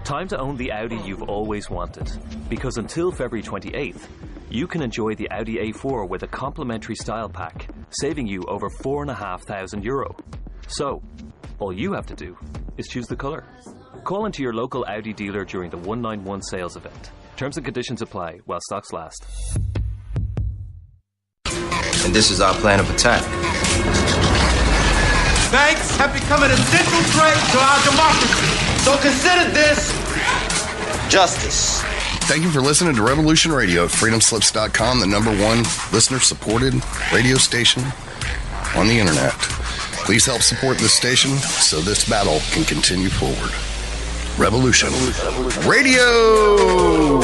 Time to own the Audi you've always wanted. Because until February 28th, you can enjoy the Audi A4 with a complimentary style pack, saving you over €4,500. So, all you have to do is choose the colour. Call into your local Audi dealer during the 191 sales event. Terms and conditions apply while stocks last. And this is our plan of attack. Banks have become an essential threat to our democracy. So consider this justice. Thank you for listening to Revolution Radio at freedomslips.com, the #1 listener-supported radio station on the internet. Please help support this station so this battle can continue forward. Revolution Radio!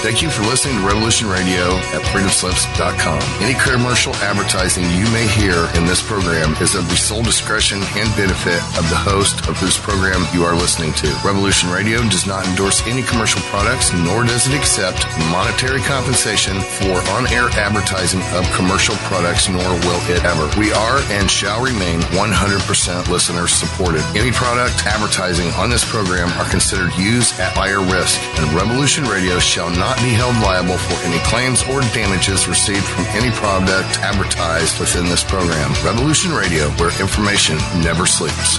Thank you for listening to Revolution Radio at freedomslips.com. Any commercial advertising you may hear in this program is of the sole discretion and benefit of the host of whose program you are listening to. Revolution Radio does not endorse any commercial products, nor does it accept monetary compensation for on-air advertising of commercial products, nor will it ever. We are and shall remain 100% listener supported. Any product advertising on this program are considered used at buyer risk, and Revolution Radio shall not be held liable for any claims or damages received from any product advertised within this program. Revolution Radio, where information never sleeps.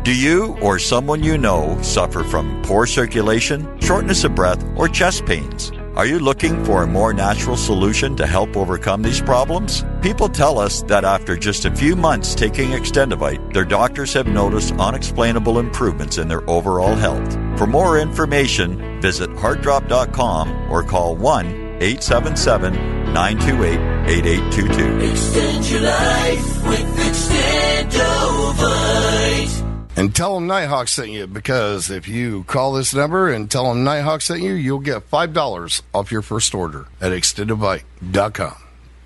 Do you or someone you know suffer from poor circulation, shortness of breath, or chest pains? Are you looking for a more natural solution to help overcome these problems? People tell us that after just a few months taking Extendivite, their doctors have noticed unexplainable improvements in their overall health. For more information, visit heartdrop.com or call 1-877-928-8822. Extend your life with Extendivite. And tell them Nighthawk sent you, because if you call this number and tell them Nighthawk sent you, you'll get $5 off your first order at extendivite.com.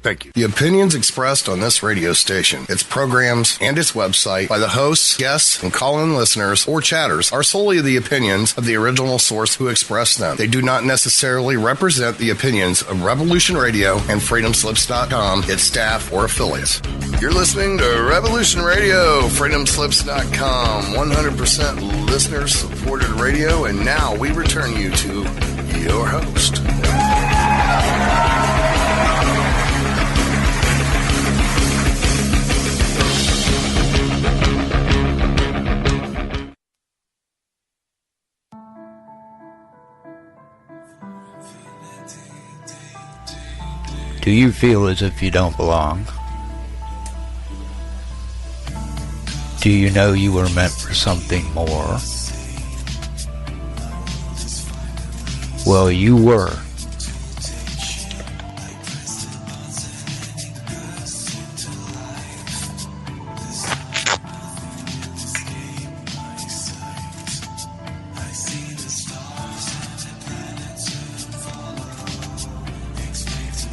Thank you. The opinions expressed on this radio station, its programs, and its website by the hosts, guests, and call-in listeners or chatters are solely the opinions of the original source who expressed them. They do not necessarily represent the opinions of Revolution Radio and freedomslips.com, its staff, or affiliates. You're listening to Revolution Radio, freedomslips.com, 100% listener-supported radio, and now we return you to your host. Do you feel as if you don't belong? Do you know you were meant for something more? Well, you were.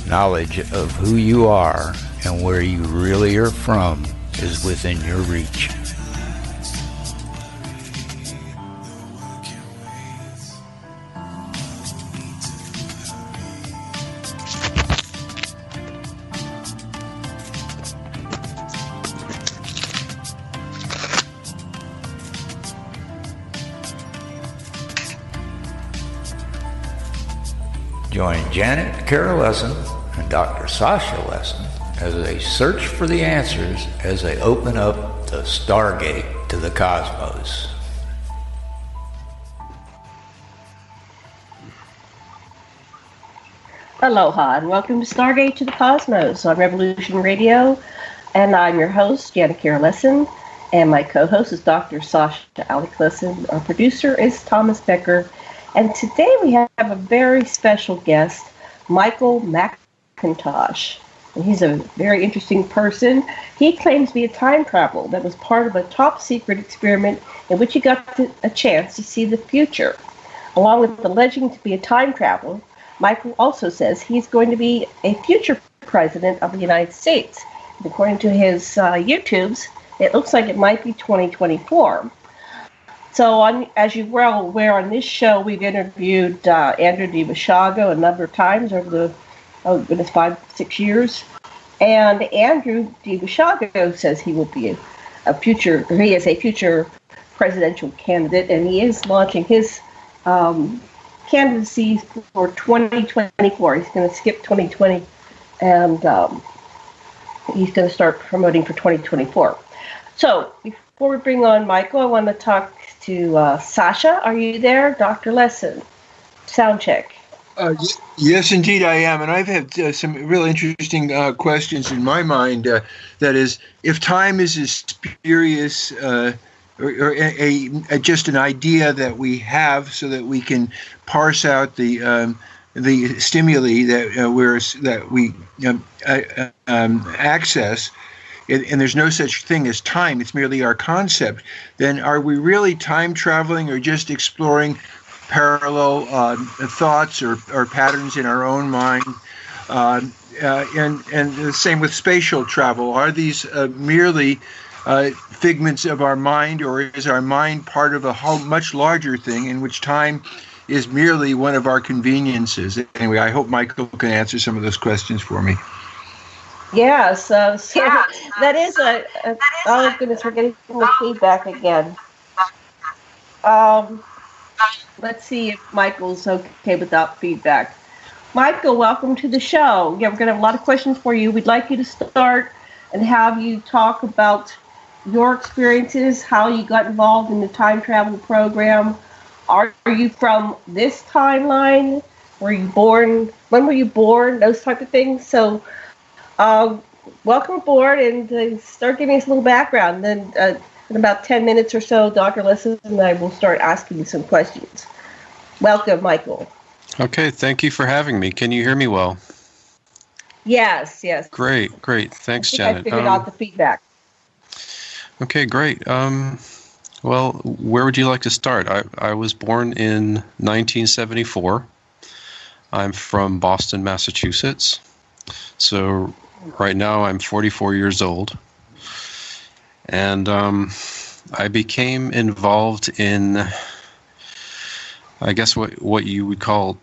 Knowledge of who you are and where you really are from is within your reach. Join Janet Carol Lesson and Dr. Sasha Lesson as they search for the answers as they open up the Stargate to the cosmos. Aloha and welcome to Stargate to the Cosmos on Revolution Radio, and I'm your host, Janet Carol Lesson, and my co-host is Dr. Sasha Alec Lesson. Our producer is Thomas Becker. And today we have a very special guest, Michael Macintosh. And he's a very interesting person. He claims to be a time traveler that was part of a top secret experiment in which he got a chance to see the future. Along with alleging to be a time traveler, Michael also says he's going to be a future president of the United States. And according to his YouTubes, it looks like it might be 2024. So, as you're well aware, on this show, we've interviewed Andrew Basiago a number of times over the 5-6 years. And Andrew Basiago says he will be he is a future presidential candidate, and he is launching his candidacy for 2024. He's going to skip 2020, and he's going to start promoting for 2024. So, before we bring on Michael, I want to talk to Sasha. Are you there? Dr. Lesson. Sound check. Yes, indeed, I am. And I've had some really interesting questions in my mind. That is, if time is a spurious or just an idea that we have so that we can parse out the stimuli that we access, and there's no such thing as time, it's merely our concept, then are we really time traveling or just exploring parallel thoughts or patterns in our own mind? And the same with spatial travel. Are these merely figments of our mind, or is our mind part of a much larger thing in which time is merely one of our conveniences? Anyway, I hope Michael can answer some of those questions for me. Yes, so that is oh goodness, we're getting the feedback again. Let's see if Michael's okay without feedback. Michael, welcome to the show. Yeah, we're going to have a lot of questions for you. We'd like you to start and have you talk about your experiences, how you got involved in the time travel program. Are you from this timeline? Were you born? When were you born? Those type of things. So, welcome aboard and start giving us a little background. Then, in about 10 minutes or so, Dr. Lesson and I will start asking you some questions. Welcome, Michael. Okay, thank you for having me. Can you hear me well? Yes. Great. Thanks, I Janet. figured out the feedback. Okay, great. Well, where would you like to start? I was born in 1974. I'm from Boston, Massachusetts. So right now I'm 44 years old. And I became involved in, I guess, what you would call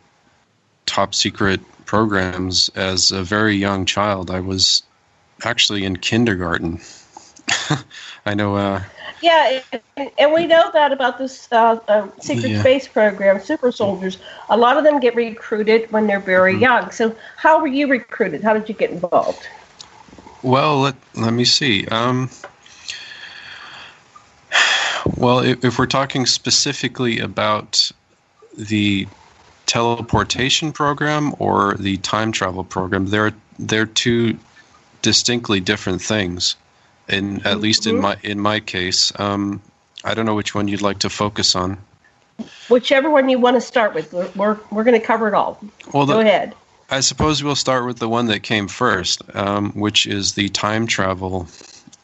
top secret programs as a very young child. I was actually in kindergarten. I know. Yeah, and we know that about this secret space program, super soldiers. A lot of them get recruited when they're very young. So how were you recruited? How did you get involved? Well, let me see. Well, if we're talking specifically about the teleportation program or the time travel program, they're two distinctly different things. At least in my case, I don't know which one you'd like to focus on. Whichever one you want to start with. We're going to cover it all. Well, go ahead. I suppose we'll start with the one that came first, which is the time travel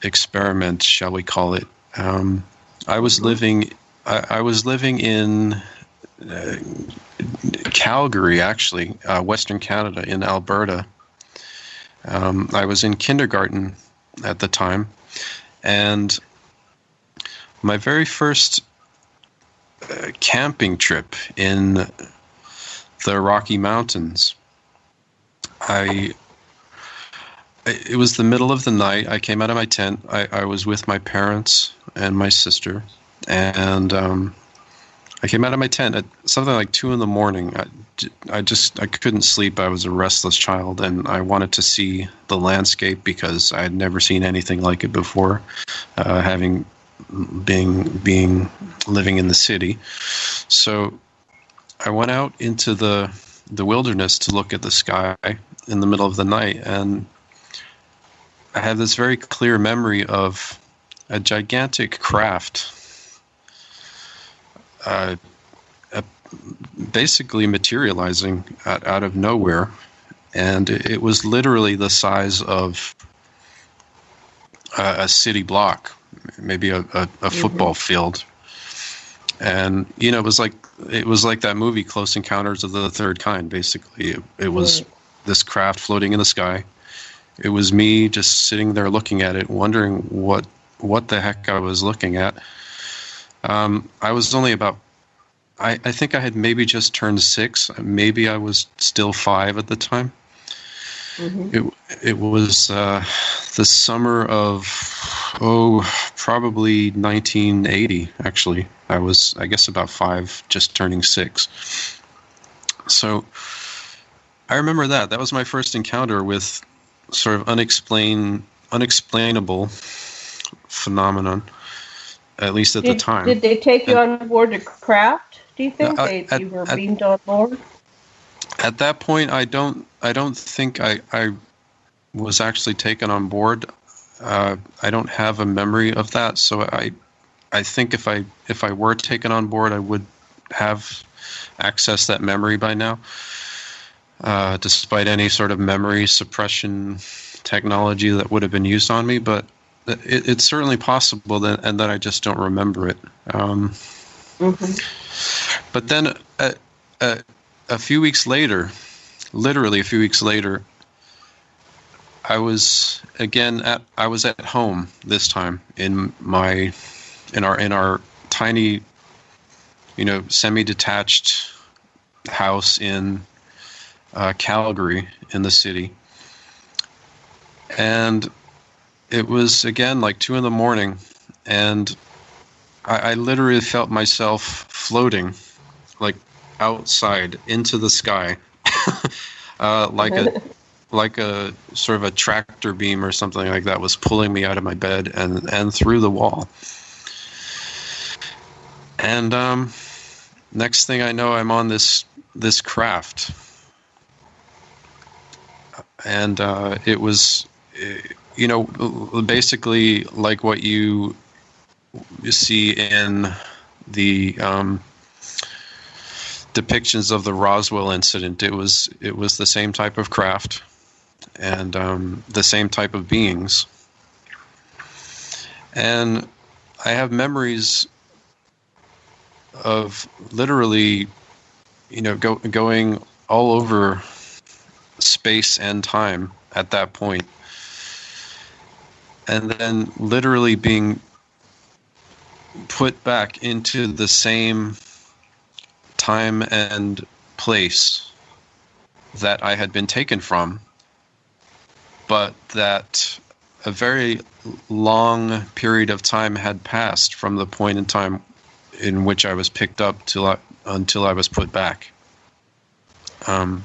experiment, shall we call it? I was living in Calgary, actually, Western Canada, in Alberta. I was in kindergarten at the time, and my very first camping trip in the Rocky Mountains, it was the middle of the night. I came out of my tent. I was with my parents and my sister, and I came out of my tent at something like 2 a.m. I couldn't sleep. I was a restless child, and I wanted to see the landscape because I had never seen anything like it before, living in the city. So I went out into the wilderness to look at the sky in the middle of the night, and I had this very clear memory of a gigantic craft basically materializing out of nowhere, and it was literally the size of a city block, maybe a football field. And it was like that movie Close Encounters of the Third Kind. Basically, it was this craft floating in the sky. It was me just sitting there looking at it, wondering what what the heck I was looking at. I was only about, I think I had maybe just turned 6. Maybe I was still 5 at the time. Mm-hmm. It was the summer of, probably 1980, actually. I was, I guess, about 5, just turning 6. So I remember that. That was my first encounter with sort of unexplainable phenomenon, at least at the time. Did they take you on board to craft? Do you think you were beamed on board? At that point, I don't think I was actually taken on board. I don't have a memory of that, so I think if I were taken on board, I would have accessed that memory by now, despite any sort of memory suppression technology that would have been used on me. But it's certainly possible that I just don't remember it. But then a few weeks later, literally a few weeks later, I was at home this time in our tiny, semi-detached house in Calgary in the city. And it was, again, like 2 a.m, and I literally felt myself floating, like, outside into the sky, like a sort of a tractor beam or something like that was pulling me out of my bed and through the wall. And next thing I know, I'm on this craft, and it was, basically like what you see in the depictions of the Roswell incident. It was the same type of craft and the same type of beings. And I have memories of literally, going all over space and time at that point, and then literally being put back into the same time and place that I had been taken from, but that a very long period of time had passed from the point in time in which I was picked up until I was put back.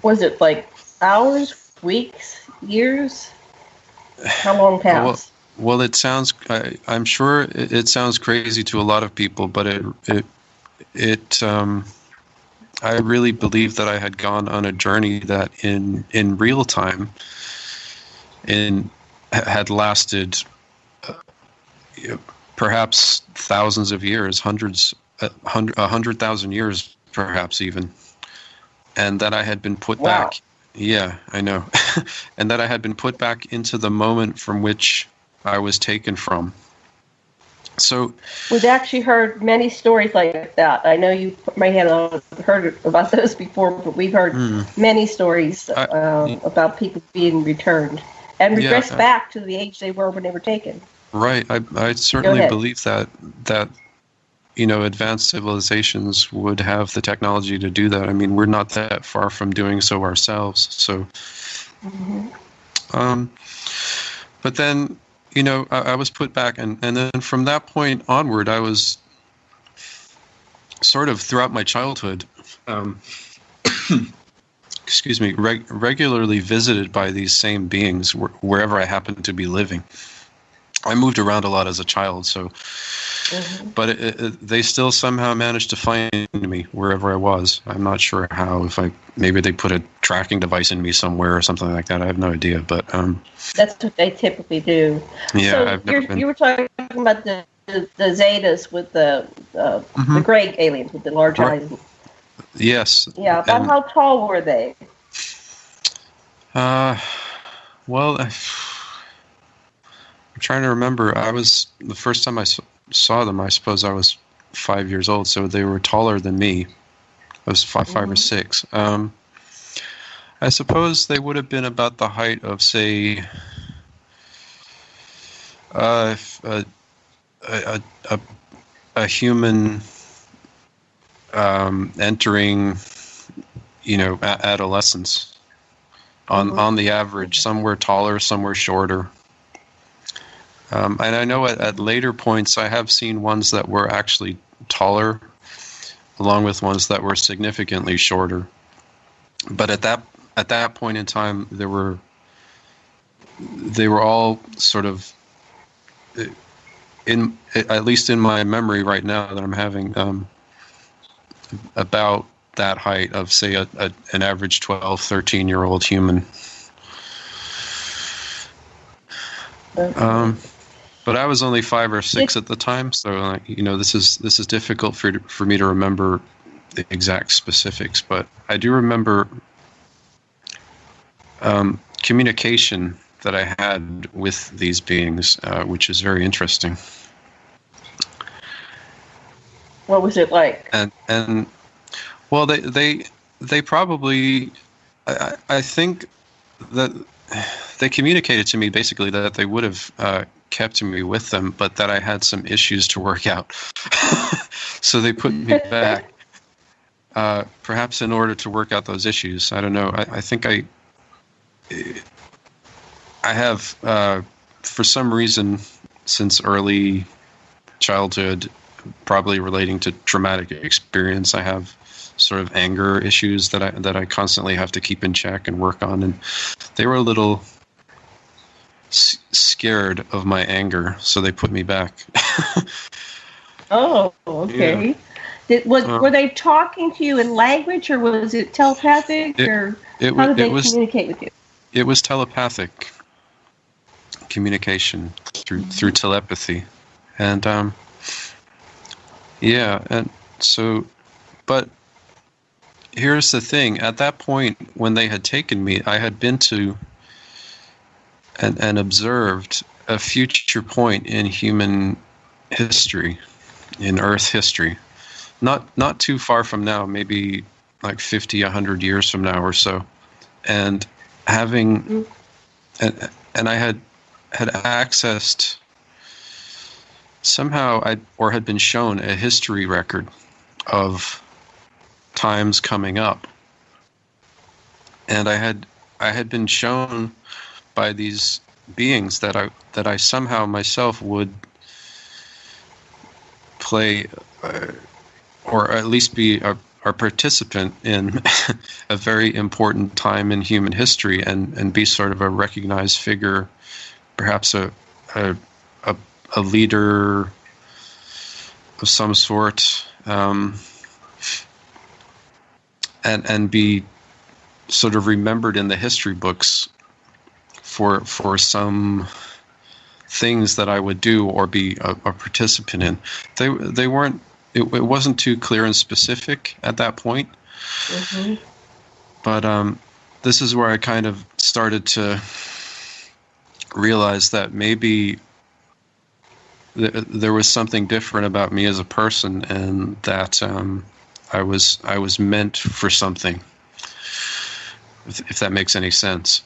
Was it like hours, weeks, years? How long passed? Well, it sounds. I'm sure it sounds crazy to a lot of people, but it. I really believe that I had gone on a journey that in real time had lasted perhaps thousands of years, 100,000 years, perhaps even, and that I had been put back. Yeah, I know, and that I had been put back into the moment from which I was taken from. So we've actually heard many stories like that. I know you may have heard about those before, but we've heard many stories about people being returned and regressed back to the age they were when they were taken. Right. I certainly believe that advanced civilizations would have the technology to do that. I mean, we're not that far from doing so ourselves. So, but then, I was put back, and then from that point onward, I was sort of throughout my childhood, regularly visited by these same beings wherever I happened to be living. I moved around a lot as a child, so, but they still somehow managed to find me wherever I was. I'm not sure how. Maybe they put a tracking device in me somewhere or something like that. I have no idea, but that's what they typically do. Yeah, so you were talking about the Zetas with the gray aliens with the large eyes. Yes. Yeah, about how tall were they? Well, I'm trying to remember. The first time I saw them, I suppose I was 5 years old, so they were taller than me. I was five or six. I suppose they would have been about the height of, say, a a human entering, adolescence. On the average, some were taller, some were shorter. And I know at later points I have seen ones that were actually taller, along with ones that were significantly shorter. But at that point in time, they were all sort of, at least in my memory right now that I'm having, about that height of, say, an average 12, 13-year-old human. But I was only 5 or 6 at the time, so this is difficult for me to remember the exact specifics. But I do remember communication that I had with these beings, which is very interesting. What was it like? And well, they probably, I think that they communicated to me basically that they would have kept me with them, but that I had some issues to work out. So they put me back, perhaps in order to work out those issues. I don't know. I think I have, for some reason, since early childhood, probably relating to traumatic experience, I have sort of anger issues that I constantly have to keep in check and work on, and they were a little scared of my anger, so they put me back. Oh, okay. Yeah. Were they talking to you in language, or was it telepathic, or how did they communicate with you? It was telepathic communication through telepathy, and and so, but here's the thing: at that point, when they had taken me, I had been to and observed a future point in human history, in Earth history, not too far from now, maybe like 50, 100 years from now or so, and having, and I had accessed somehow, had been shown a history record of times coming up, and I had been shown by these beings that I somehow myself would play, or at least be a participant in a very important time in human history, and be sort of a recognized figure, perhaps a leader of some sort, and be sort of remembered in the history books for some things that I would do or be a participant in. They weren't. It wasn't too clear and specific at that point. Mm-hmm. But this is where I kind of started to realize that maybe there was something different about me as a person, and that I was meant for something. If that makes any sense.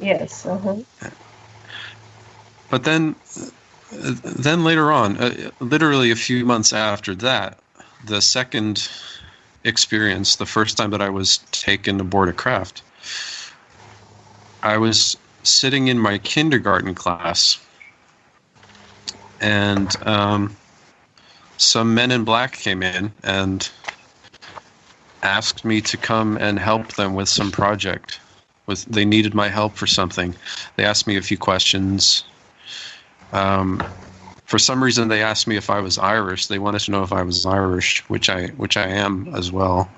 Yes. Uh-huh. But then later on, literally a few months after that, the second experience, the first time that I was taken aboard a craft, I was sitting in my kindergarten class, and some men in black came in and asked me to come and help them with some project. They needed my help for something. They asked me a few questions. For some reason, they asked me if I was Irish. They wanted to know if I was Irish, which I am as well.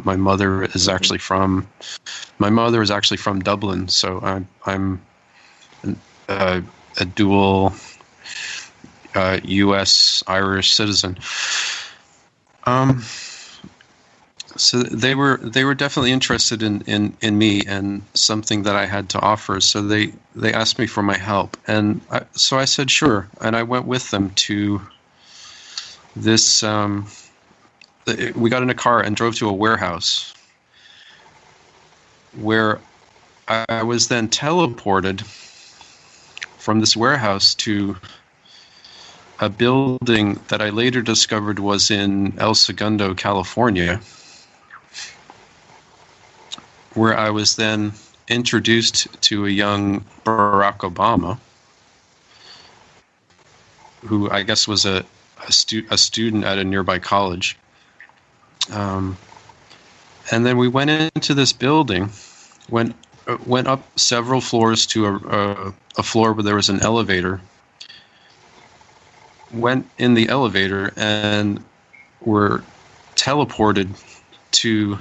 My mother is actually from Dublin, so I'm a dual U.S. Irish citizen. So they were definitely interested in me and something that I had to offer. So they asked me for my help, and so I said sure, and I went with them to this. We got in a car and drove to a warehouse, where I was then teleported from this warehouse to a building that I later discovered was in El Segundo, California, where I was then introduced to a young Barack Obama, who I guess was a student at a nearby college. And then we went into this building, went up several floors to a floor where there was an elevator, went in the elevator and were teleported to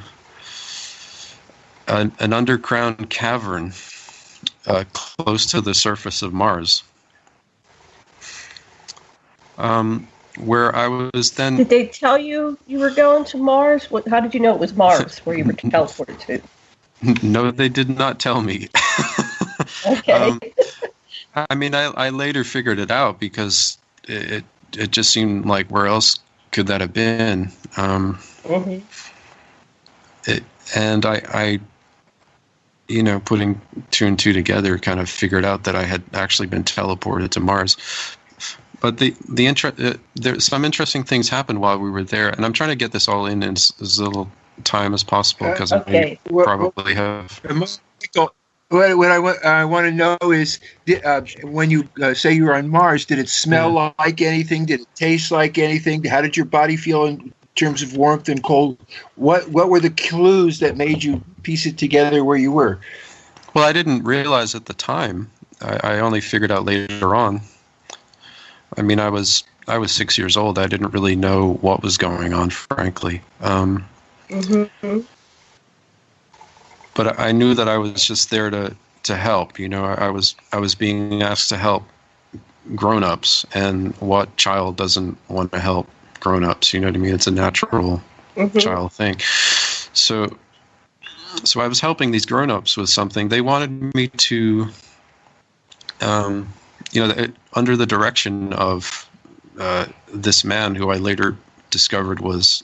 an underground cavern close to the surface of Mars, where I was then... Did they tell you were going to Mars? How did you know it was Mars where you were teleported to? No, they did not tell me. Okay. I mean, I later figured it out because it just seemed like where else could that have been? And I putting two and two together, kind of figured out that I had actually been teleported to Mars. But there's some interesting things happened while we were there, and I'm trying to get this all in as little time as possible because I probably have. What I want to know is, when you say you were on Mars, did it smell like anything? Did it taste like anything? How did your body feel in terms of warmth and cold? What were the clues that made you piece it together where you were? Well, I didn't realize at the time. I only figured out later on. I mean, I was 6 years old. I didn't really know what was going on, frankly. But I knew that I was just there to help. I was being asked to help grown-ups, and what child doesn't want to help grown-ups? You know what I mean? It's a natural child thing. So I was helping these grown-ups with something. They wanted me to, under the direction of this man who I later discovered was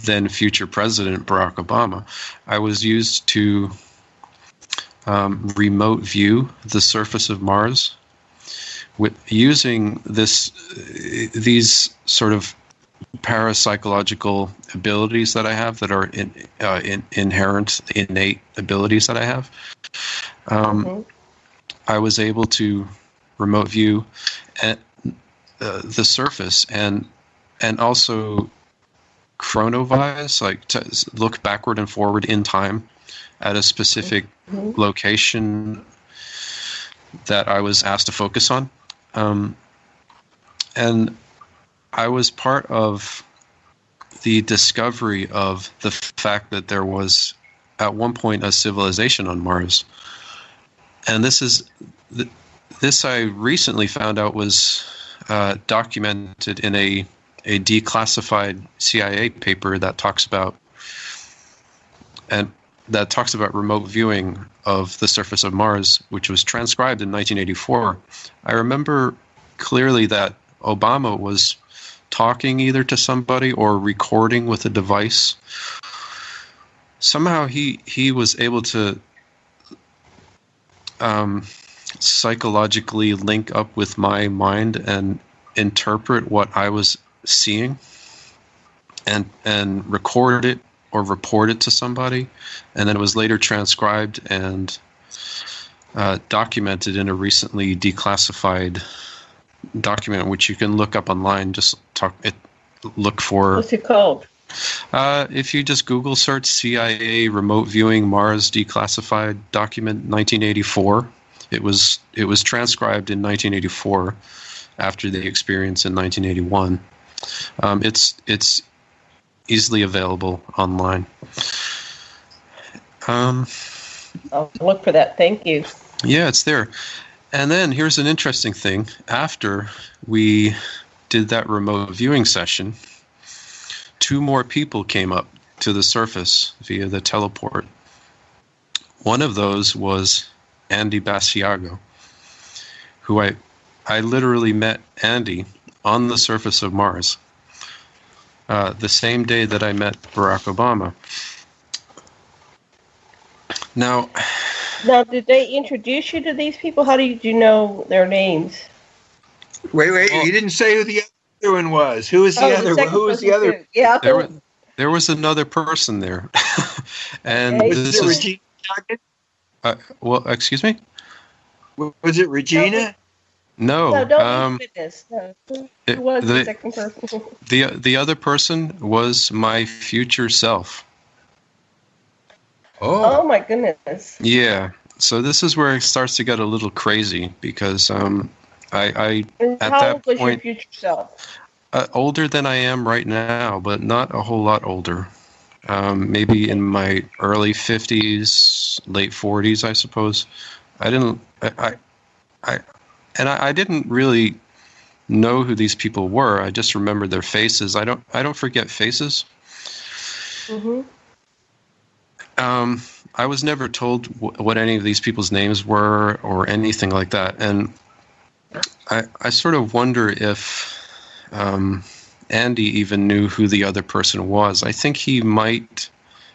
then future President Barack Obama, I was used to remote view the surface of Mars using these sort of parapsychological abilities that I have that are inherent, innate abilities that I have. I was able to remote view the surface and also chronovise, like to look backward and forward in time at a specific location that I was asked to focus on. And I was part of the discovery of the fact that there was at one point a civilization on Mars. And this I recently found out was documented in a declassified CIA paper that talks about remote viewing of the surface of Mars, which was transcribed in 1984. I remember clearly that Obama was talking either to somebody or recording with a device. Somehow he was able to psychologically link up with my mind and interpret what I was seeing and record it or report it to somebody, and then it was later transcribed and documented in a recently declassified document, which you can look up online. Look for. What's it called? If you just Google search CIA remote viewing Mars declassified document 1984, it was transcribed in 1984 after the experience in 1981. It's easily available online. I'll look for that. Thank you. Yeah, it's there. And then here's an interesting thing. After we did that remote viewing session, 2 more people came up to the surface via the teleport. One of those was Andy Basiago, who I literally met Andy on the surface of Mars the same day that I met Barack Obama. Now, did they introduce you to these people? How did you know their names? Wait, you didn't say who the other one was. Who was the other one? Who was the other? Too. Yeah. There was another person there. And okay. this is Regina? well, excuse me? Was it Regina? No. No, don't be witness. No. Who was the second person? The other person was my future self. Oh my goodness. Yeah. So this is where it starts to get a little crazy because I at how that old was point your future self? Older than I am right now, but not a whole lot older. Maybe in my early 50s, late 40s, I suppose. I didn't really know who these people were. I just remember their faces. I don't forget faces. Mm-hmm. I was never told what any of these people's names were or anything like that. And I sort of wonder if Andy even knew who the other person was. I think he might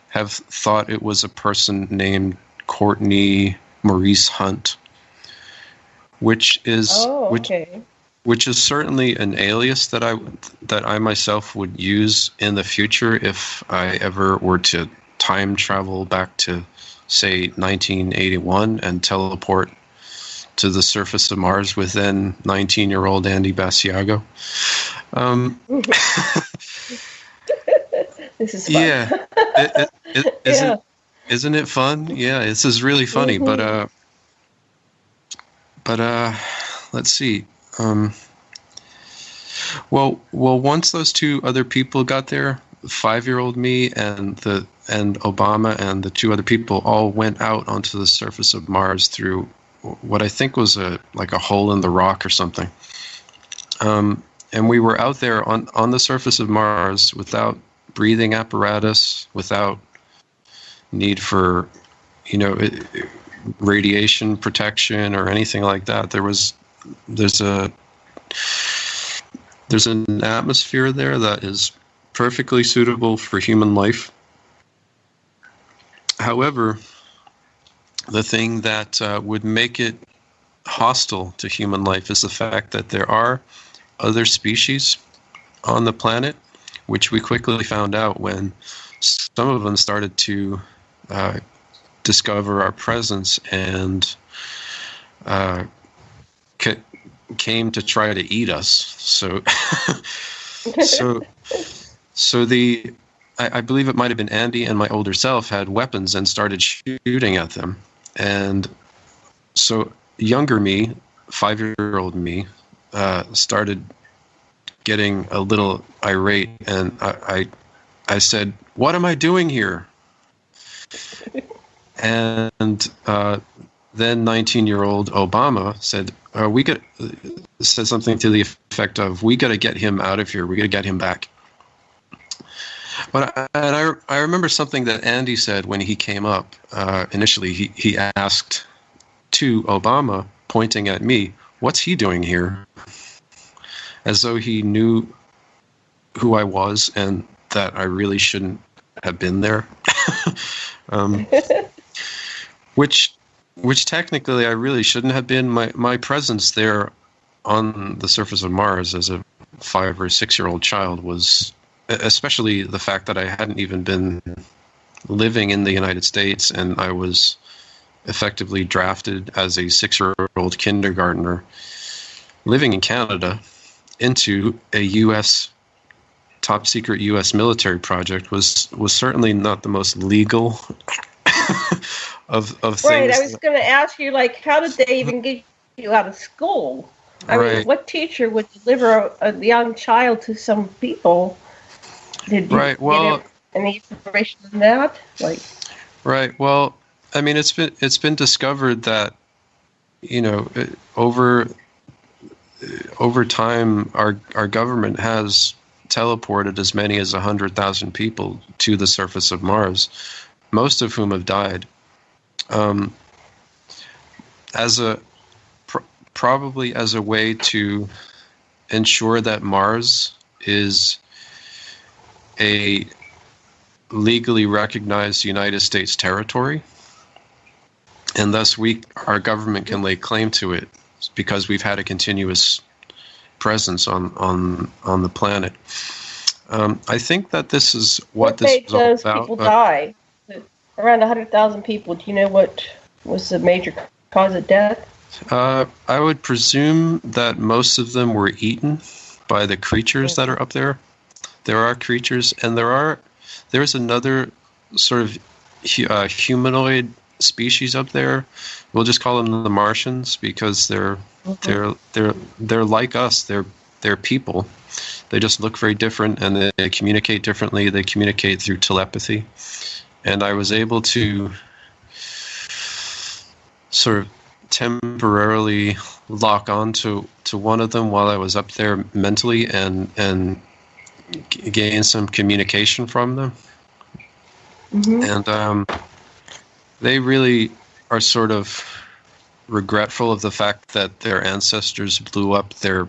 have thought it was a person named Courtney Maurice Hunt, which is which is certainly an alias that I myself would use in the future if I ever were to time travel back to, say, 1981 and teleport to the surface of Mars with then 19-year-old Andy Basiago. This is fun. Yeah. Isn't it fun? Yeah, this is really funny. Mm-hmm. But let's see. Well, once those two other people got there, 5-year-old me and Obama and the two other people all went out onto the surface of Mars through what I think was like a hole in the rock or something. And we were out there on the surface of Mars without breathing apparatus, without need for, radiation protection or anything like that. There's an atmosphere there that is perfectly suitable for human life. However, the thing that would make it hostile to human life is the fact that there are other species on the planet, which we quickly found out when some of them started to discover our presence and came to try to eat us. So, I believe it might have been Andy and my older self had weapons and started shooting at them. And so younger me, 5-year-old me, started getting a little irate, and I said, "What am I doing here?" And then 19-year-old Obama said, said something to the effect of, "We got to get him out of here. We got to get him back." But I remember something that Andy said when he came up. Initially, he asked to Obama, pointing at me, "What's he doing here?" As though he knew who I was and that I really shouldn't have been there. Which technically I really shouldn't have been. My presence there on the surface of Mars as a 5 or 6-year-old child was, especially the fact that I hadn't even been living in the United States, and I was effectively drafted as a 6-year-old kindergartner living in Canada into a top secret U.S. military project was certainly not the most legal of things. Right, I was going to ask you, how did they even get you out of school? I mean, what teacher would deliver a young child to some people? Did you get any information on that? Right. Well, I mean, it's been discovered that over time our government has teleported as many as 100,000 people to the surface of Mars, most of whom have died. Probably as a way to ensure that Mars is a legally recognized United States territory, and thus our government can lay claim to it because we've had a continuous presence on the planet. I think that this is what this made is all those about. people die? Around 100,000 people. Do you know what was the major cause of death? I would presume that most of them were eaten by the creatures that are up there. There are creatures, and there's another sort of humanoid species up there. We'll just call them the Martians because they're like us. They're people. They just look very different, and they communicate differently. They communicate through telepathy, and I was able to sort of temporarily lock on to one of them while I was up there mentally and gain some communication from them. And they really are sort of regretful of the fact that their ancestors blew up their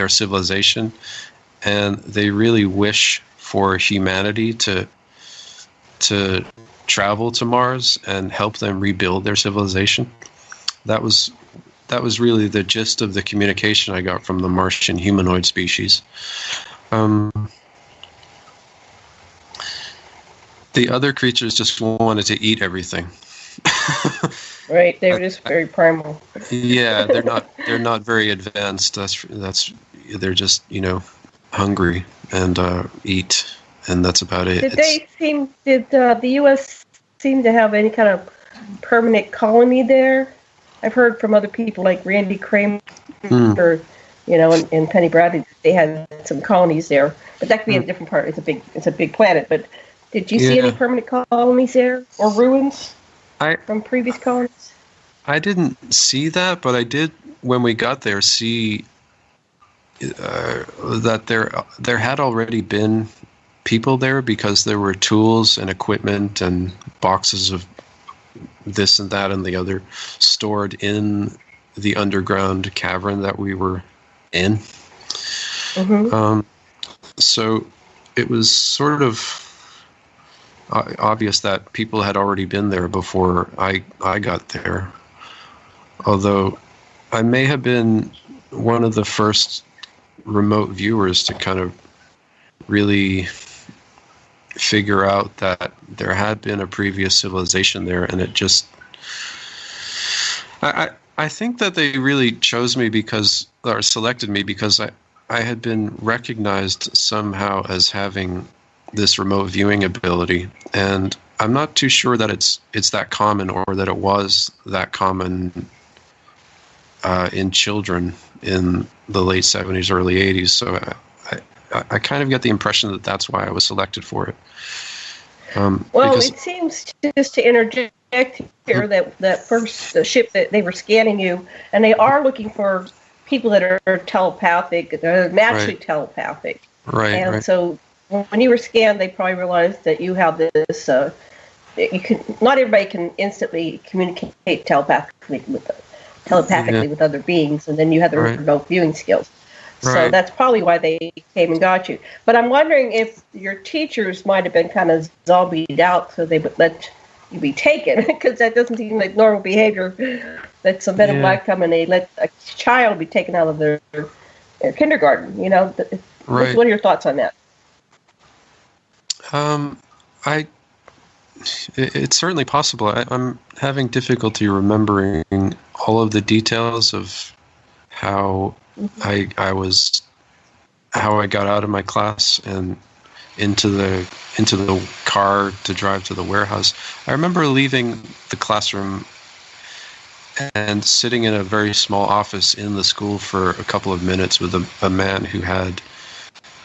civilization, and they really wish for humanity to travel to Mars and help them rebuild their civilization. That was really the gist of the communication I got from the Martian humanoid species. The other creatures just wanted to eat everything. Right, they were just very primal. Yeah, they're not very advanced. They're just hungry and eat, and that's about it. Did the U.S. seem to have any kind of permanent colony there? I've heard from other people like Randy Kramer, and Penny Bradley, they had some colonies there. But that could be a different part. It's a big planet. But did you see any permanent colonies there or ruins from previous colonies? I didn't see that, but I did when we got there see that there had already been people there because there were tools and equipment and boxes of this and that and the other stored in the underground cavern that we were in. So it was sort of obvious that people had already been there before I got there. Although I may have been one of the first remote viewers to kind of really figure out that there had been a previous civilization there, and it just I think that they really chose me or selected me because I had been recognized somehow as having this remote viewing ability, and I'm not too sure that it's that common or that it was that common in children in the late 70s, early 80s. So I kind of get the impression that that's why I was selected for it. It seems, just to interject here, that first ship that they were scanning you, and they are looking for people that are telepathic, they're naturally telepathic. Right. So when you were scanned, they probably realized that you have this. Not everybody can instantly communicate telepathically with other beings, and then you have the remote viewing skills. So that's probably why they came and got you. But I'm wondering if your teachers might have been kind of zombied out so they would let you be taken, because that doesn't seem like normal behavior. That's a better lifetime, and they let a child be taken out of their kindergarten. What are your thoughts on that? It's certainly possible. I'm having difficulty remembering all of the details of how I got out of my class and into the car to drive to the warehouse. I remember leaving the classroom and sitting in a very small office in the school for a couple of minutes with a man who had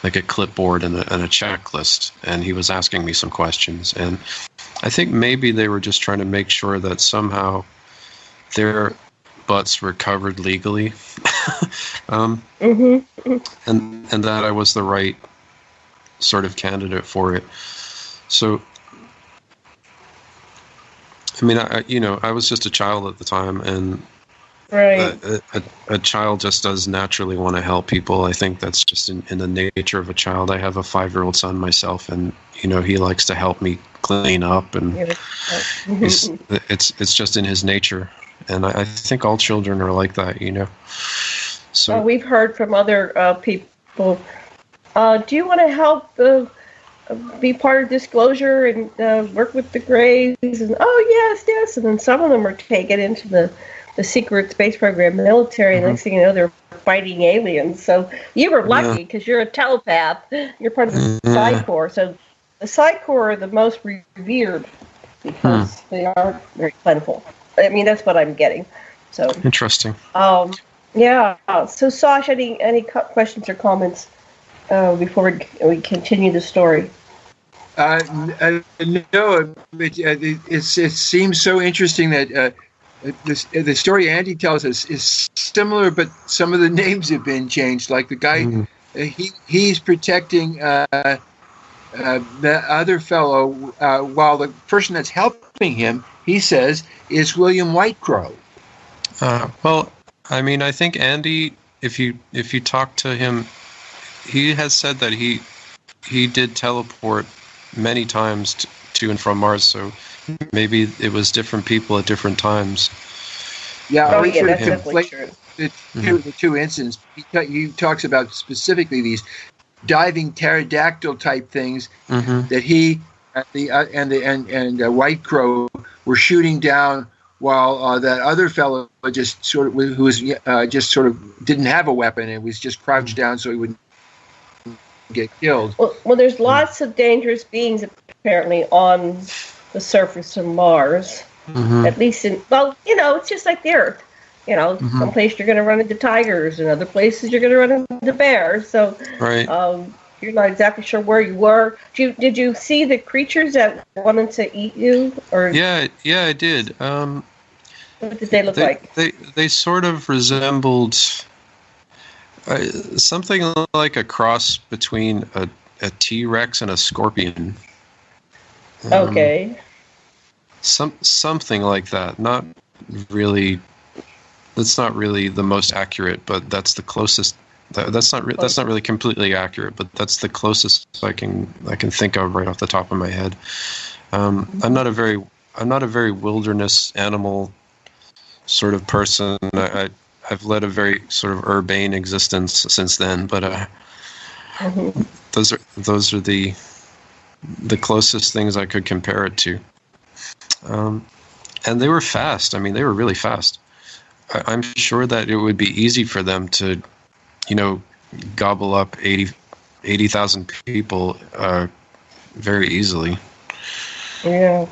like a clipboard and a checklist, and he was asking me some questions. And I think maybe they were just trying to make sure that somehow their butts were covered legally, and that I was the right sort of candidate for it. So, I mean, I was just a child at the time, and a child just does naturally want to help people. I think that's just in the nature of a child. I have a 5-year-old son myself, and he likes to help me clean up, and it's just in his nature. And I think all children are like that, So we've heard from other people. Do you want to help be part of disclosure and work with the Greys? And yes. And then some of them are taken into the secret space program military, and next thing you know, they're fighting aliens. So you were lucky because you're a telepath. You're part of the Psi Corps. So the Psi Corps are the most revered because they are very plentiful. I mean, that's what I'm getting. So interesting. Yeah. So Sasha, any questions or comments before we continue the story? No, it seems so interesting that the story Andy tells us is similar, but some of the names have been changed. Like the guy, he's protecting the other fellow, while the person that's helping him, he says, is William Whitecrow. Well, I mean, I think Andy, if you talk to him, he has said that he did teleport many times to and from Mars, so maybe it was different people at different times. Yeah, that's definitely true. The two incidents. He talks about specifically these diving pterodactyl type things that he and Whitecrow were shooting down, while that other fellow just sort of who was just sort of didn't have a weapon and was just crouched down so he wouldn't get killed. Well, there's lots of dangerous beings apparently on the surface of Mars. At least it's just like the Earth. Some places you're going to run into tigers, and other places you're going to run into bears. So, you're not exactly sure where you were. Did you see the creatures that wanted to eat you? Or yeah, I did. What did they look like? They sort of resembled something like a cross between a T-Rex and a scorpion. Okay. Something like that. Not really. That's not really the most accurate, but that's the closest. That's not really completely accurate, but that's the closest I can think of right off the top of my head. I'm not a very wilderness animal sort of person. I've led a very sort of urbane existence since then, but those are the closest things I could compare it to. And they were fast. I mean, they were really fast. I'm sure that it would be easy for them to, gobble up 80,000 people very easily. Yeah.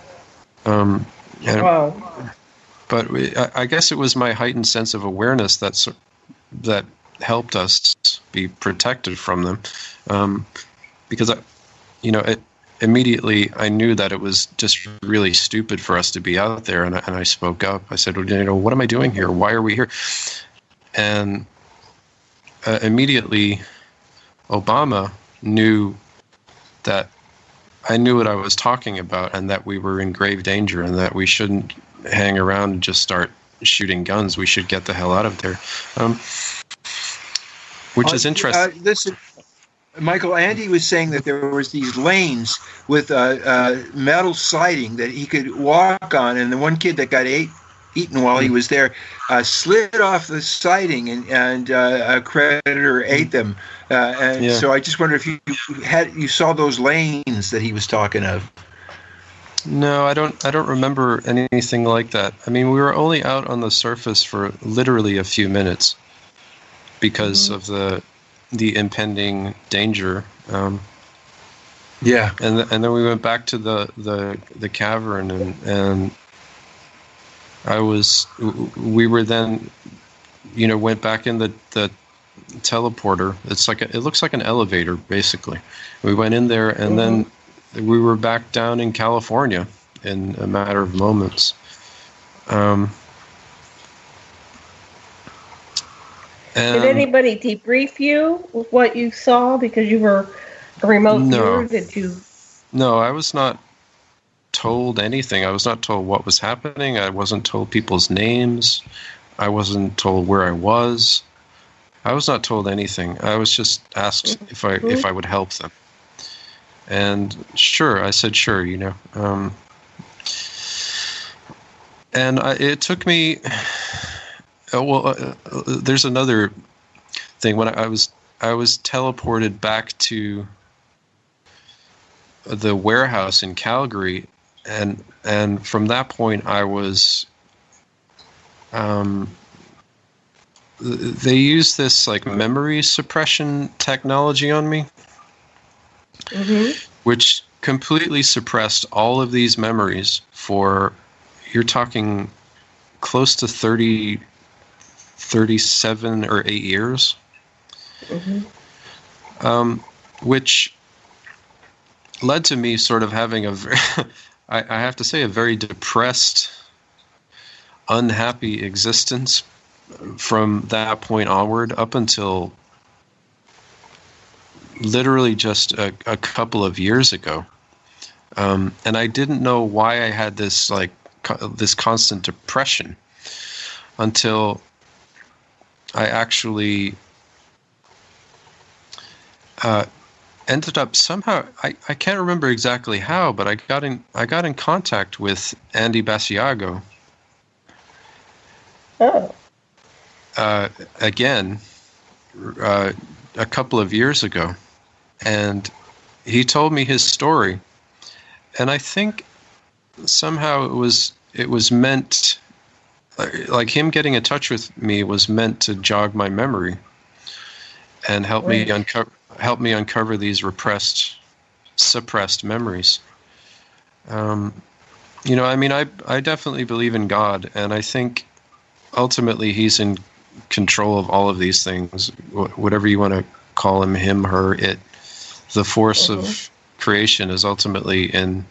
Wow. But I guess it was my heightened sense of awareness that helped us be protected from them, because immediately I knew that it was just really stupid for us to be out there, and I spoke up. I said, what am I doing here? Why are we here? And immediately Obama knew that I knew what I was talking about, and that we were in grave danger, and that we shouldn't hang around and just start shooting guns. We should get the hell out of there, which is interesting. Listen, Michael, Andy was saying that there was these lanes with metal siding that he could walk on, and the one kid that got eaten while he was there slid off the siding, and a predator ate them. So I just wonder if you saw those lanes that he was talking of. No, I don't remember anything like that. I mean, we were only out on the surface for literally a few minutes because of the impending danger. And then we went back to the cavern, and we were then, went back in the teleporter. It looks like an elevator, basically. We went in there, and then we were back down in California in a matter of moments. Did anybody debrief you with what you saw because you were a remote viewer? Did you? No, I was not told anything. I was not told what was happening. I wasn't told people's names. I wasn't told where I was. I was not told anything. I was just asked if I would help them. And sure, I said sure, and it took me... there's another thing. When I was teleported back to the warehouse in Calgary, and from that point I was. They used this like memory suppression technology on me, which completely suppressed all of these memories for, you're talking close to 37 or 8 years, which led to me sort of having a very, I have to say, a very depressed, unhappy existence from that point onward up until literally just a couple of years ago. And I didn't know why I had this like this constant depression until I actually ended up somehow, I can't remember exactly how, but I got in contact with Andy Basiago. Oh. Again, a couple of years ago, and he told me his story, and I think somehow it was meant, like him getting in touch with me was meant to jog my memory and help me uncover these suppressed memories. I mean, I definitely believe in God, and I think ultimately he's in control of all of these things, whatever you want to call him, her, it. The force of creation is ultimately in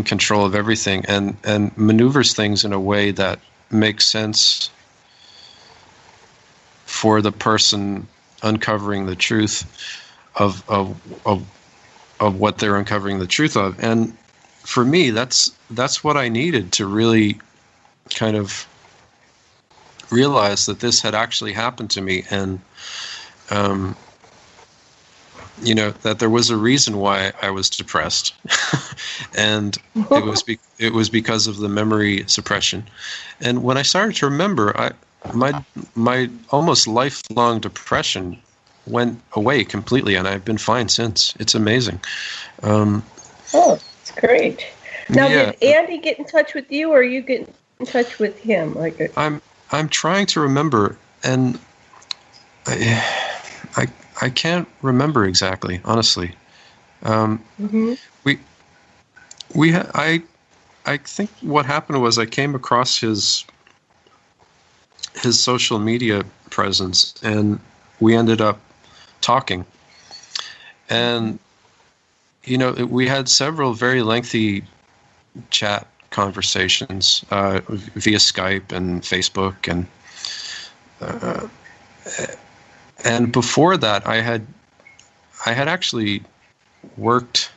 control of everything, and maneuvers things in a way that makes sense for the person uncovering the truth of what they're uncovering the truth of. And for me, that's what I needed to really kind of realize that this had actually happened to me, and that there was a reason why I was depressed, and it was because of the memory suppression. And when I started to remember, my almost lifelong depression went away completely, and I've been fine since. It's amazing. It's great. Now, did Andy get in touch with you, or you get in touch with him? I'm trying to remember, and I can't remember exactly, honestly. I think what happened was I came across his social media presence, and we ended up talking. And we had several very lengthy chat conversations via Skype and Facebook, and before that I had actually worked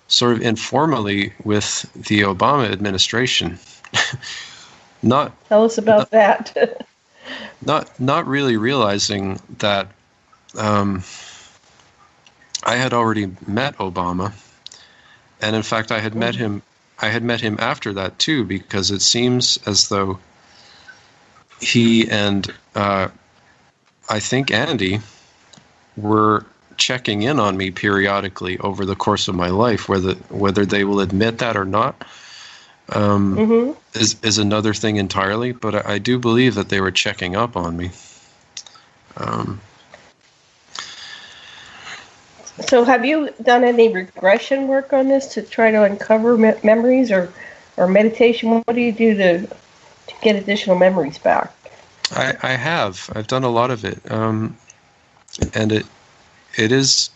sort of informally with the Obama administration. Tell us about that. not really realizing that I had already met Obama, and in fact I had met him after that too, because it seems as though he and I think Andy were checking in on me periodically over the course of my life. Whether they will admit that or not is another thing entirely. But I do believe that they were checking up on me. So have you done any regression work on this to try to uncover memories or meditation? What do you do to get additional memories back? I have. I've done a lot of it. And it is,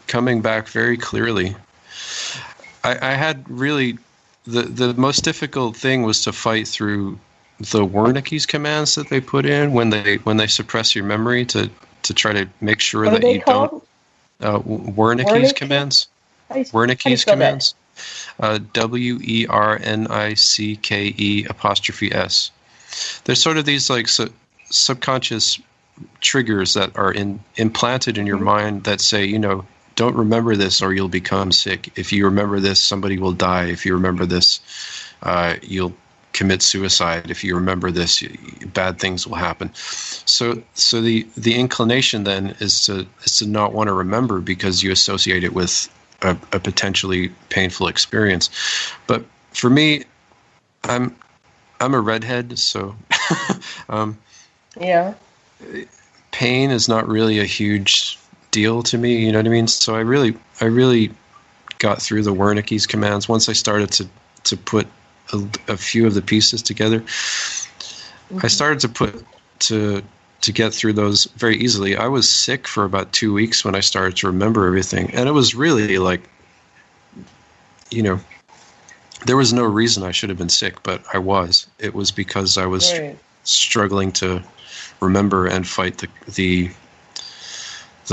coming back very clearly. I had really, the most difficult thing was to fight through the Wernicke's commands that they put in when they suppress your memory to try to make sure that you don't. Wernicke's commands. Wernicke's commands. WERNICKE''S. There's sort of these like subconscious triggers that are implanted in your mind that say, don't remember this or you'll become sick. If you remember this, somebody will die. If you remember this, you'll commit suicide. If you remember this, bad things will happen. So the inclination then is to not want to remember because you associate it with a potentially painful experience. But for me, I'm a redhead, so yeah, pain is not really a huge deal to me. You know what I mean? So I really got through the Wernicke's commands once I started to put a few of the pieces together. Mm-hmm. I started to get through those very easily. I was sick for about 2 weeks when I started to remember everything, and it was really like, you know, there was no reason I should have been sick, but I was. It was because I was struggling to remember and fight the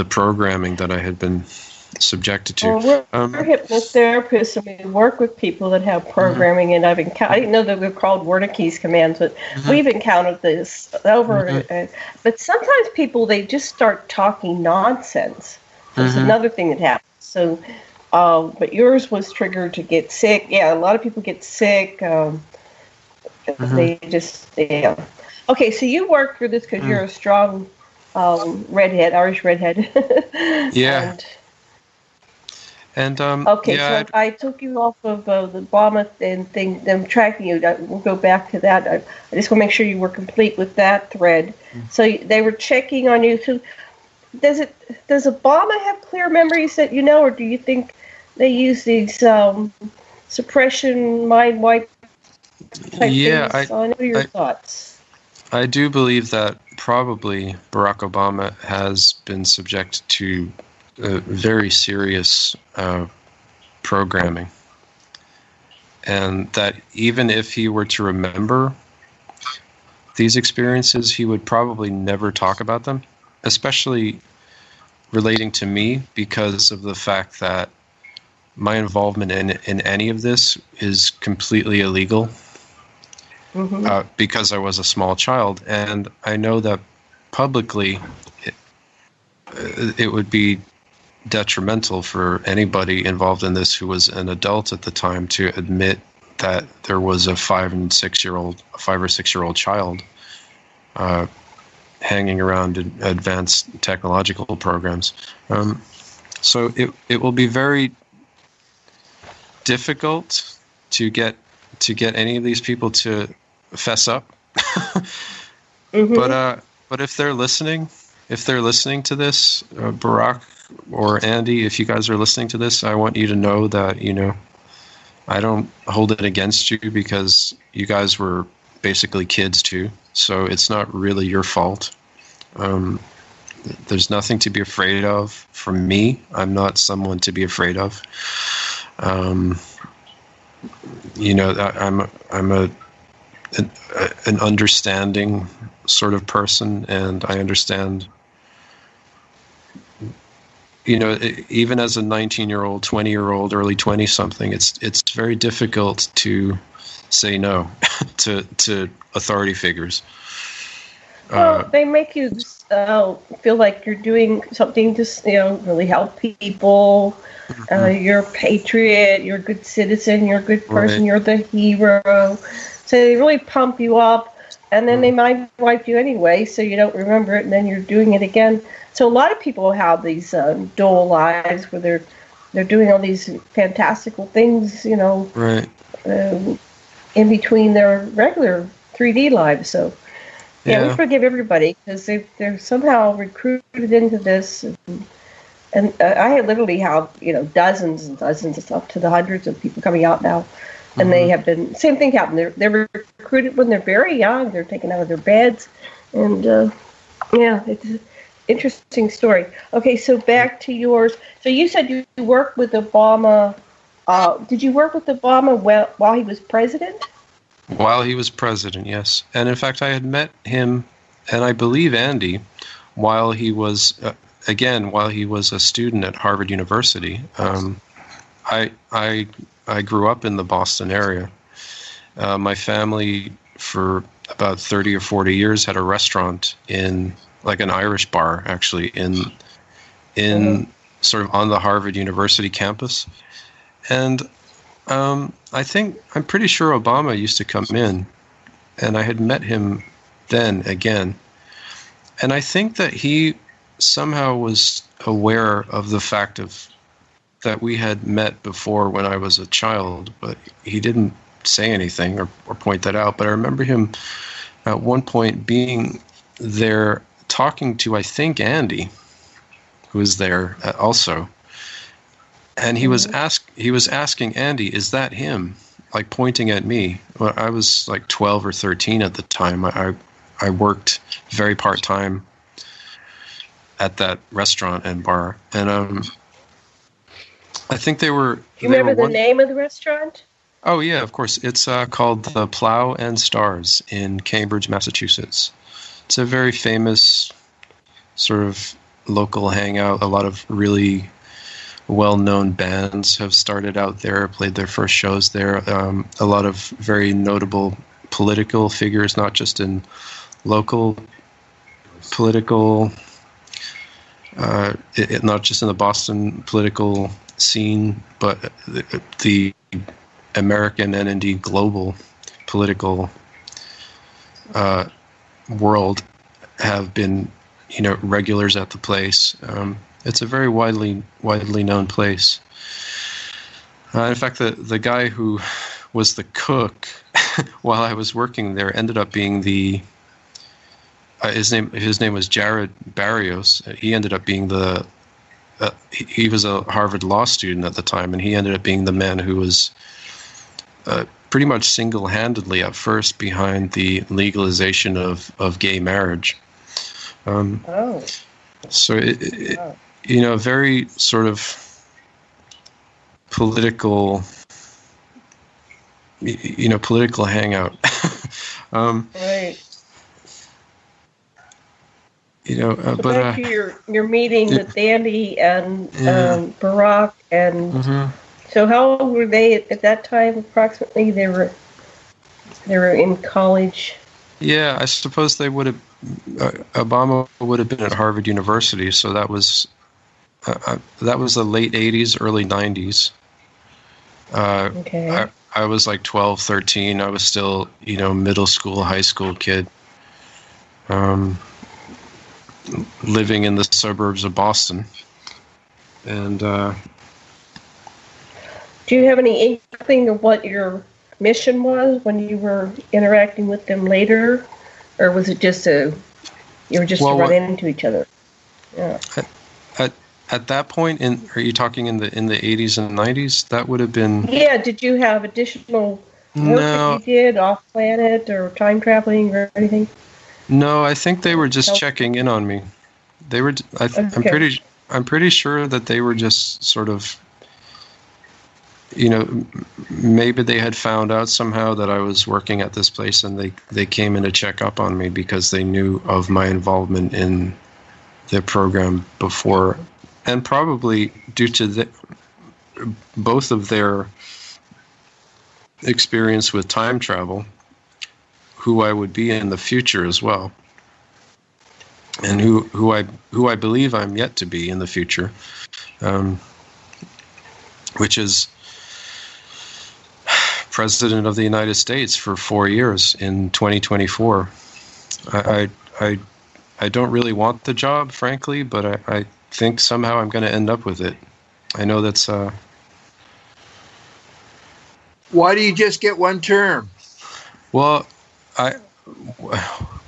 programming that I had been subjected to. Well, we're hypnotherapists, and we work with people that have programming, and I didn't know that we were called Wernicke's commands, but we've encountered this over. But sometimes people, they just start talking nonsense. That's another thing that happens. So, but yours was triggered to get sick. Yeah, a lot of people get sick. They just, yeah. Okay, so you work through this because you're a strong redhead, Irish redhead. Yeah. And okay, so I took you off of the Obama and thing, them tracking you. We'll go back to that. I just want to make sure you were complete with that thread. So they were checking on you. So does Obama have clear memories that you know, or do you think they use these suppression, mind wipe type things? What are your thoughts? I do believe that probably Barack Obama has been subject to very serious programming, and that even if he were to remember these experiences, he would probably never talk about them, especially relating to me, because of the fact that my involvement in any of this is completely illegal. Because I was a small child, and I know that publicly it would be detrimental for anybody involved in this who was an adult at the time to admit that there was a 5 or 6 year old child hanging around in advanced technological programs. So it will be very difficult to get any of these people to fess up. But if they're listening to this, Barack or Andy, if you guys are listening to this, I want you to know that, you know, I don't hold it against you, because you guys were basically kids too, so it's not really your fault. There's nothing to be afraid of from me. I'm not someone to be afraid of. You know, I'm an understanding sort of person, and I understand, you know, even as a 19-year-old, 20-year-old, early 20-something, it's very difficult to say no to authority figures. Well, they make you feel like you're doing something to, you know, really help people. You're a patriot, you're a good citizen, you're a good person, you're the hero. So they really pump you up, and then they mind wipe you anyway, so you don't remember it, and then you're doing it again. So a lot of people have these dual lives where they're doing all these fantastical things, you know, in between their regular 3D lives. So yeah, we forgive everybody, because they're somehow recruited into this. And I literally have, you know, dozens and dozens, up to the hundreds of people coming out now. And they have been, same thing happened. They're recruited when they're very young. They're taken out of their beds. And, it's an interesting story. Okay, so back to yours. So you said you worked with Obama. Did you work with Obama while he was president? While he was president, yes. And in fact, I had met him, and I believe Andy, while he was a student at Harvard University. I grew up in the Boston area. My family, for about 30 or 40 years, had a restaurant in, like an Irish bar, actually, in sort of on the Harvard University campus. And I'm pretty sure Obama used to come in, and I had met him then again. And I think that he somehow was aware of the fact that we had met before when I was a child, but he didn't say anything or point that out. But I remember him at one point being there talking to, I think, Andy, who was there also. And he was asking Andy, "Is that him?" Like pointing at me. Well, I was like 12 or 13 at the time. I worked very part-time at that restaurant and bar. And I think they were... Do you remember the name of the restaurant? Oh, yeah, of course. It's called the Plow and Stars in Cambridge, Massachusetts. It's a very famous sort of local hangout. A lot of really well-known bands have started out there, played their first shows there. A lot of very notable political figures, not just in local political, not just in the Boston political scene, but the American and indeed global political world have been, regulars at the place. It's a very widely known place. In fact, the guy who was the cook while I was working there ended up being the his name was Jared Barrios. He ended up being he was a Harvard law student at the time, and he ended up being the man who was pretty much single-handedly at first behind the legalization of gay marriage. So very sort of political, political hangout. Right. So but back to your meeting with Andy and Barack and so how old were they at that time approximately? They were in college. Yeah, I suppose they would have. Obama would have been at Harvard University, so that was the late 80s, early 90s. Okay. I was like 12, 13. I was still, middle school, high school kid. Living in the suburbs of Boston. And do you have any inkling of what your mission was when you were interacting with them later? Or was it just you were just to run into each other? Yeah. At that point, are you talking in the 80s and 90s? That would have been... Yeah, did you have additional work that you did off-planet or time traveling or anything? No, I think they were just checking in on me. They were. I'm pretty sure that they were just sort of. Maybe they had found out somehow that I was working at this place, and they came in to check up on me because they knew of my involvement in the program before, and probably due to both of their experience with time travel, who I would be in the future as well, and who I believe I'm yet to be in the future, which is President of the United States for 4 years in 2024. I don't really want the job, frankly, but I think somehow I'm going to end up with it. I know that's... Why do you just get one term? Well,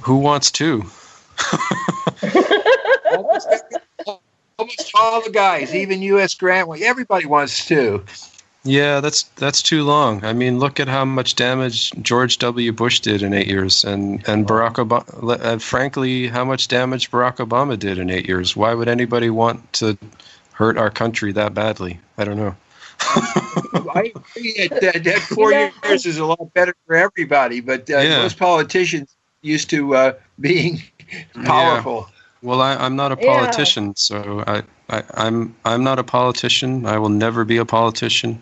who wants two? Almost all the guys, even U.S. Grant, everybody wants two. Yeah, that's too long. I mean, look at how much damage George W. Bush did in 8 years, and Barack Obama. Frankly, how much damage Barack Obama did in 8 years. Why would anybody want to hurt our country that badly? I don't know. I agree that 4 years is a lot better for everybody, but most politicians used to being powerful. Yeah. Well, I'm not a politician, so I'm not a politician. I will never be a politician,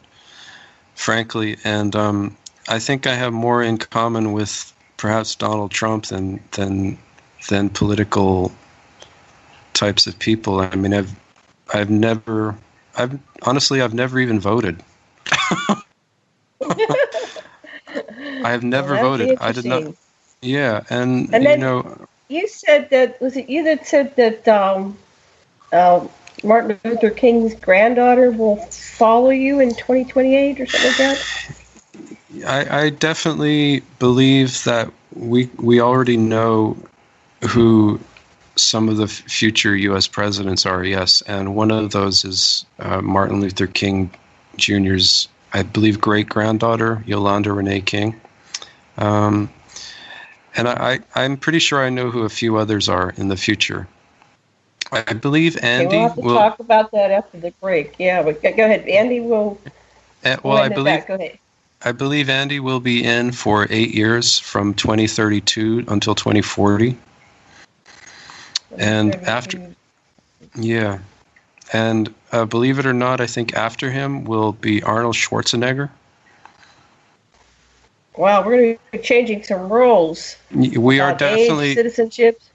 frankly, and I think I have more in common with perhaps Donald Trump than political types of people. I mean, I've never even voted. I have never voted. I did not. Yeah, and then you said that, was it you that said that Martin Luther King's granddaughter will follow you in 2028 or something like that? I definitely believe that we already know who some of the future U.S. presidents are, yes, and one of those is Martin Luther King Jr.'s, I believe, great-granddaughter, Yolanda Renee King. And I'm pretty sure I know who a few others are in the future. I believe Andy we'll have to talk about that after the break. Yeah, but go ahead. Andy will. Well, I believe. Go ahead. I believe Andy will be in for 8 years, from 2032 until 2040. And after, yeah, and believe it or not, I think after him will be Arnold Schwarzenegger. Wow, we're going to be changing some rules. We are definitely citizenships.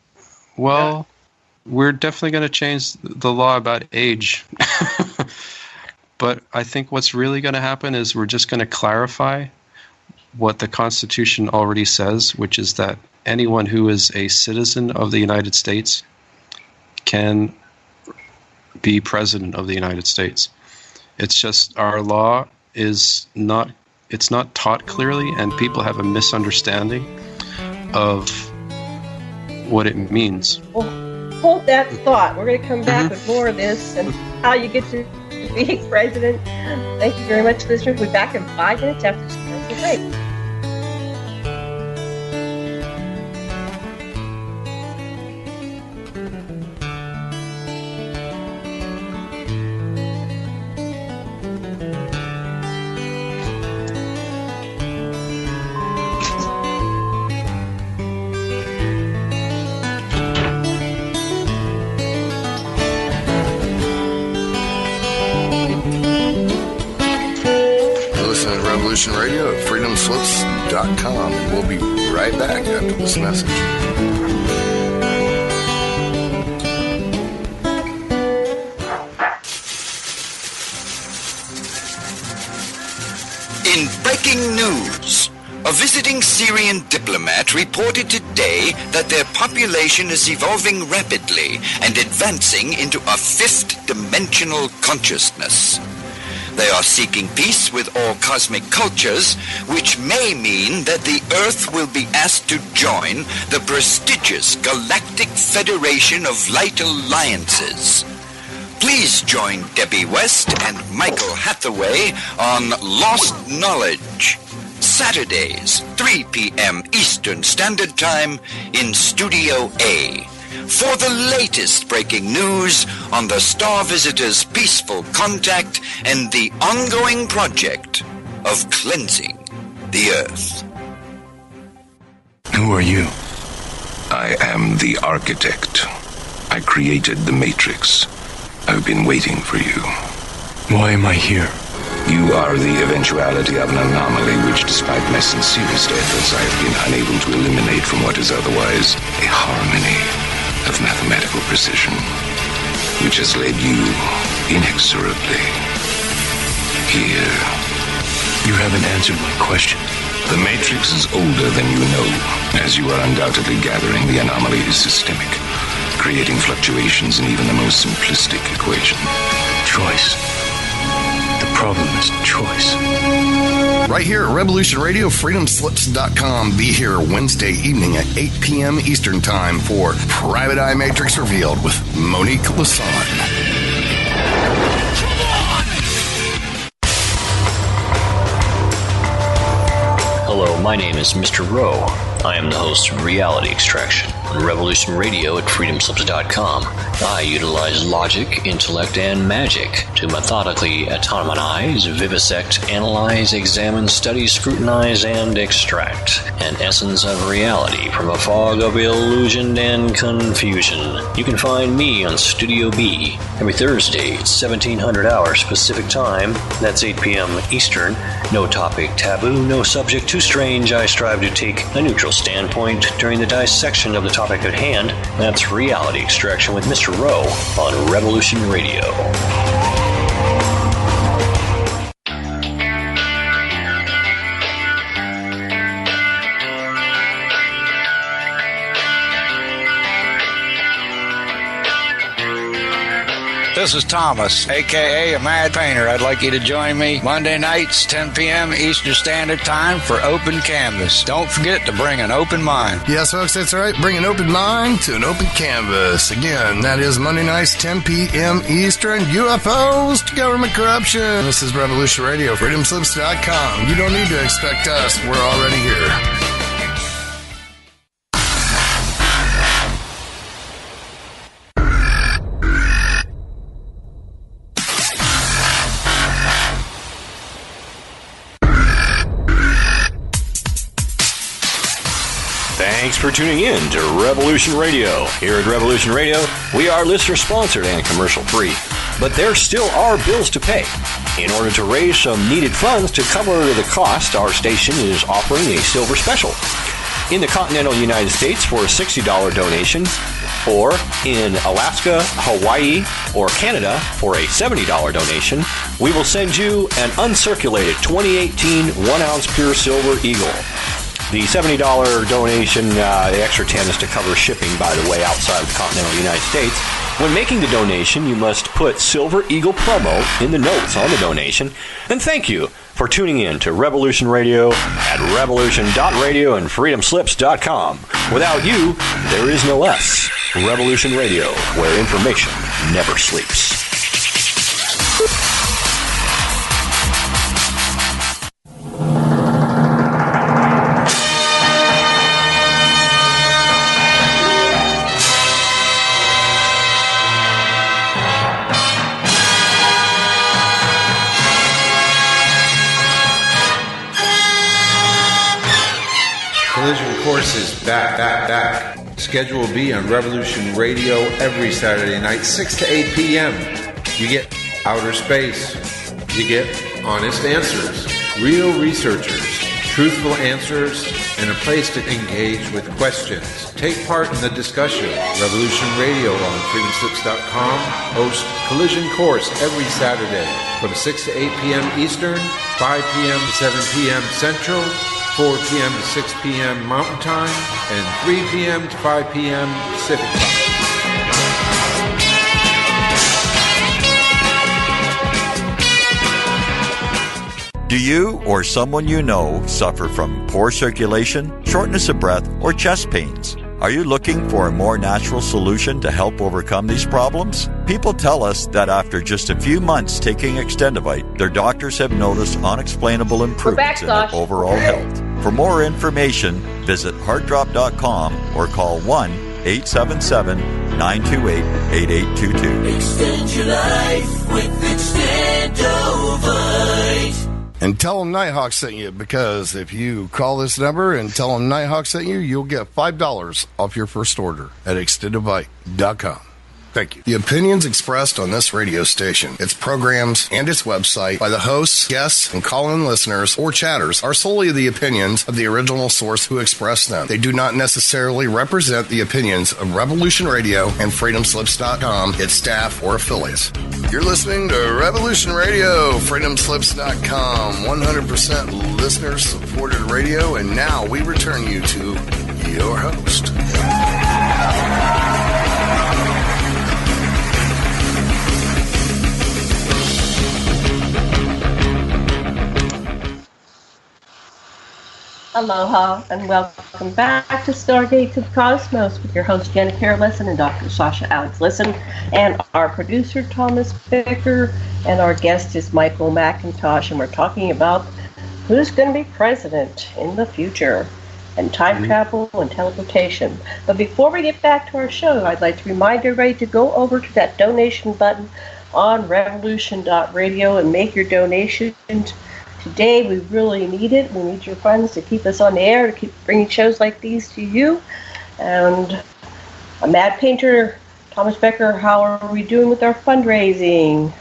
Well, we're definitely going to change the law about age. But I think what's really going to happen is we're just going to clarify what the Constitution already says, which is that anyone who is a citizen of the United States can be president of the United States. It's just our law is not, it's not taught clearly, and people have a misunderstanding of what it means. Well, hold that thought. We're going to come back with more of this and how you get to be president. Thank you very much, listeners. We'll be back in 5 minutes after this commercial break. Radio at freedomslips.com. We'll be right back after this message. In breaking news, a visiting Syrian diplomat reported today that their population is evolving rapidly and advancing into a fifth-dimensional consciousness. They are seeking peace with all cosmic cultures, which may mean that the Earth will be asked to join the prestigious Galactic Federation of Light Alliances. Please join Debbie West and Michael Hathaway on Lost Knowledge, Saturdays, 3 p.m. Eastern Standard Time in Studio A, for the latest breaking news on the Star Visitors' peaceful contact and the ongoing project of cleansing the Earth. Who are you? I am the architect. I created the Matrix. I've been waiting for you. Why am I here? You are the eventuality of an anomaly which, despite my sincerest efforts, I have been unable to eliminate from what is otherwise a harmony of mathematical precision, which has led you inexorably here. You haven't answered my question. The Matrix is older than you know, as you are undoubtedly gathering. The anomaly is systemic, creating fluctuations in even the most simplistic equation. Choice. The problem is choice. Right here at Revolution Radio, freedomslips.com. Be here Wednesday evening at 8 p.m. Eastern Time for Private Eye Matrix Revealed with Monique Lassonde. Hello, my name is Mr. Rowe. I am the host of Reality Extraction on Revolution Radio at freedomslips.com. I utilize logic, intellect, and magic to methodically atomize, vivisect, analyze, examine, study, scrutinize, and extract an essence of reality from a fog of illusion and confusion. You can find me on Studio B every Thursday at 1700 hours Pacific Time. That's 8 p.m. Eastern. No topic taboo, no subject too strange. I strive to take a neutral standpoint during the dissection of the topic at hand. That's Reality Extraction with Mr. Rowe on Revolution Radio. This is Thomas, a.k.a. a Mad Painter. I'd like you to join me Monday nights, 10 p.m. Eastern Standard Time for Open Canvas. Don't forget to bring an open mind. Yes, folks, that's right. Bring an open mind to an open canvas. Again, that is Monday nights, 10 p.m. Eastern. UFOs to government corruption. This is Revolution Radio, freedomslips.com. You don't need to expect us. We're already here. Thanks for tuning in to Revolution Radio. Here at Revolution Radio, we are listener-sponsored and commercial-free. But there still are bills to pay. In order to raise some needed funds to cover the cost, our station is offering a silver special. In the continental United States for a $60 donation, or in Alaska, Hawaii, or Canada for a $70 donation, we will send you an uncirculated 2018 1-ounce pure silver eagle. The $70 donation, the extra 10 is to cover shipping, by the way, outside of the continental United States. When making the donation, you must put Silver Eagle promo in the notes on the donation. And thank you for tuning in to Revolution Radio at revolution.radio and freedomslips.com. Without you, there is no us. Revolution Radio, where information never sleeps. Collision Course is back. Schedule will be on Revolution Radio every Saturday night, 6 to 8 p.m. You get outer space. You get honest answers, real researchers, truthful answers, and a place to engage with questions. Take part in the discussion. Revolution Radio on freedomslips.com hosts Collision Course every Saturday from 6 to 8 p.m. Eastern, 5 p.m. to 7 p.m. Central, 4 p.m. to 6 p.m. Mountain Time, and 3 p.m. to 5 p.m. Pacific Time. Do you or someone you know suffer from poor circulation, shortness of breath, or chest pains? Are you looking for a more natural solution to help overcome these problems? People tell us that after just a few months taking Extendivite, their doctors have noticed unexplainable improvements in their overall health. For more information, visit heartdrop.com or call 1-877-928-8822. Extend your life with Extendovite. And tell them Nighthawk sent you, because if you call this number and tell them Nighthawk sent you, you'll get $5 off your first order at extendovite.com. Thank you. The opinions expressed on this radio station, its programs, and its website by the hosts, guests, and call-in listeners or chatters are solely the opinions of the original source who expressed them. They do not necessarily represent the opinions of Revolution Radio and freedomslips.com, its staff, or affiliates. You're listening to Revolution Radio, freedomslips.com, 100% listener-supported radio, and now we return you to your host. Aloha and welcome back to Stargate to the Cosmos with your host Janet Carolesson and Dr. Sasha Alex Lisson, and our producer Thomas Becker, and our guest is Michael Macintosh, and we're talking about who's going to be president in the future and time travel and teleportation. But before we get back to our show, I'd like to remind everybody to go over to that donation button on revolution.radio and make your donations. Today, we really need it. We need your funds to keep us on the air, to keep bringing shows like these to you. And a Mad Painter, Thomas Becker, how are we doing with our fundraising?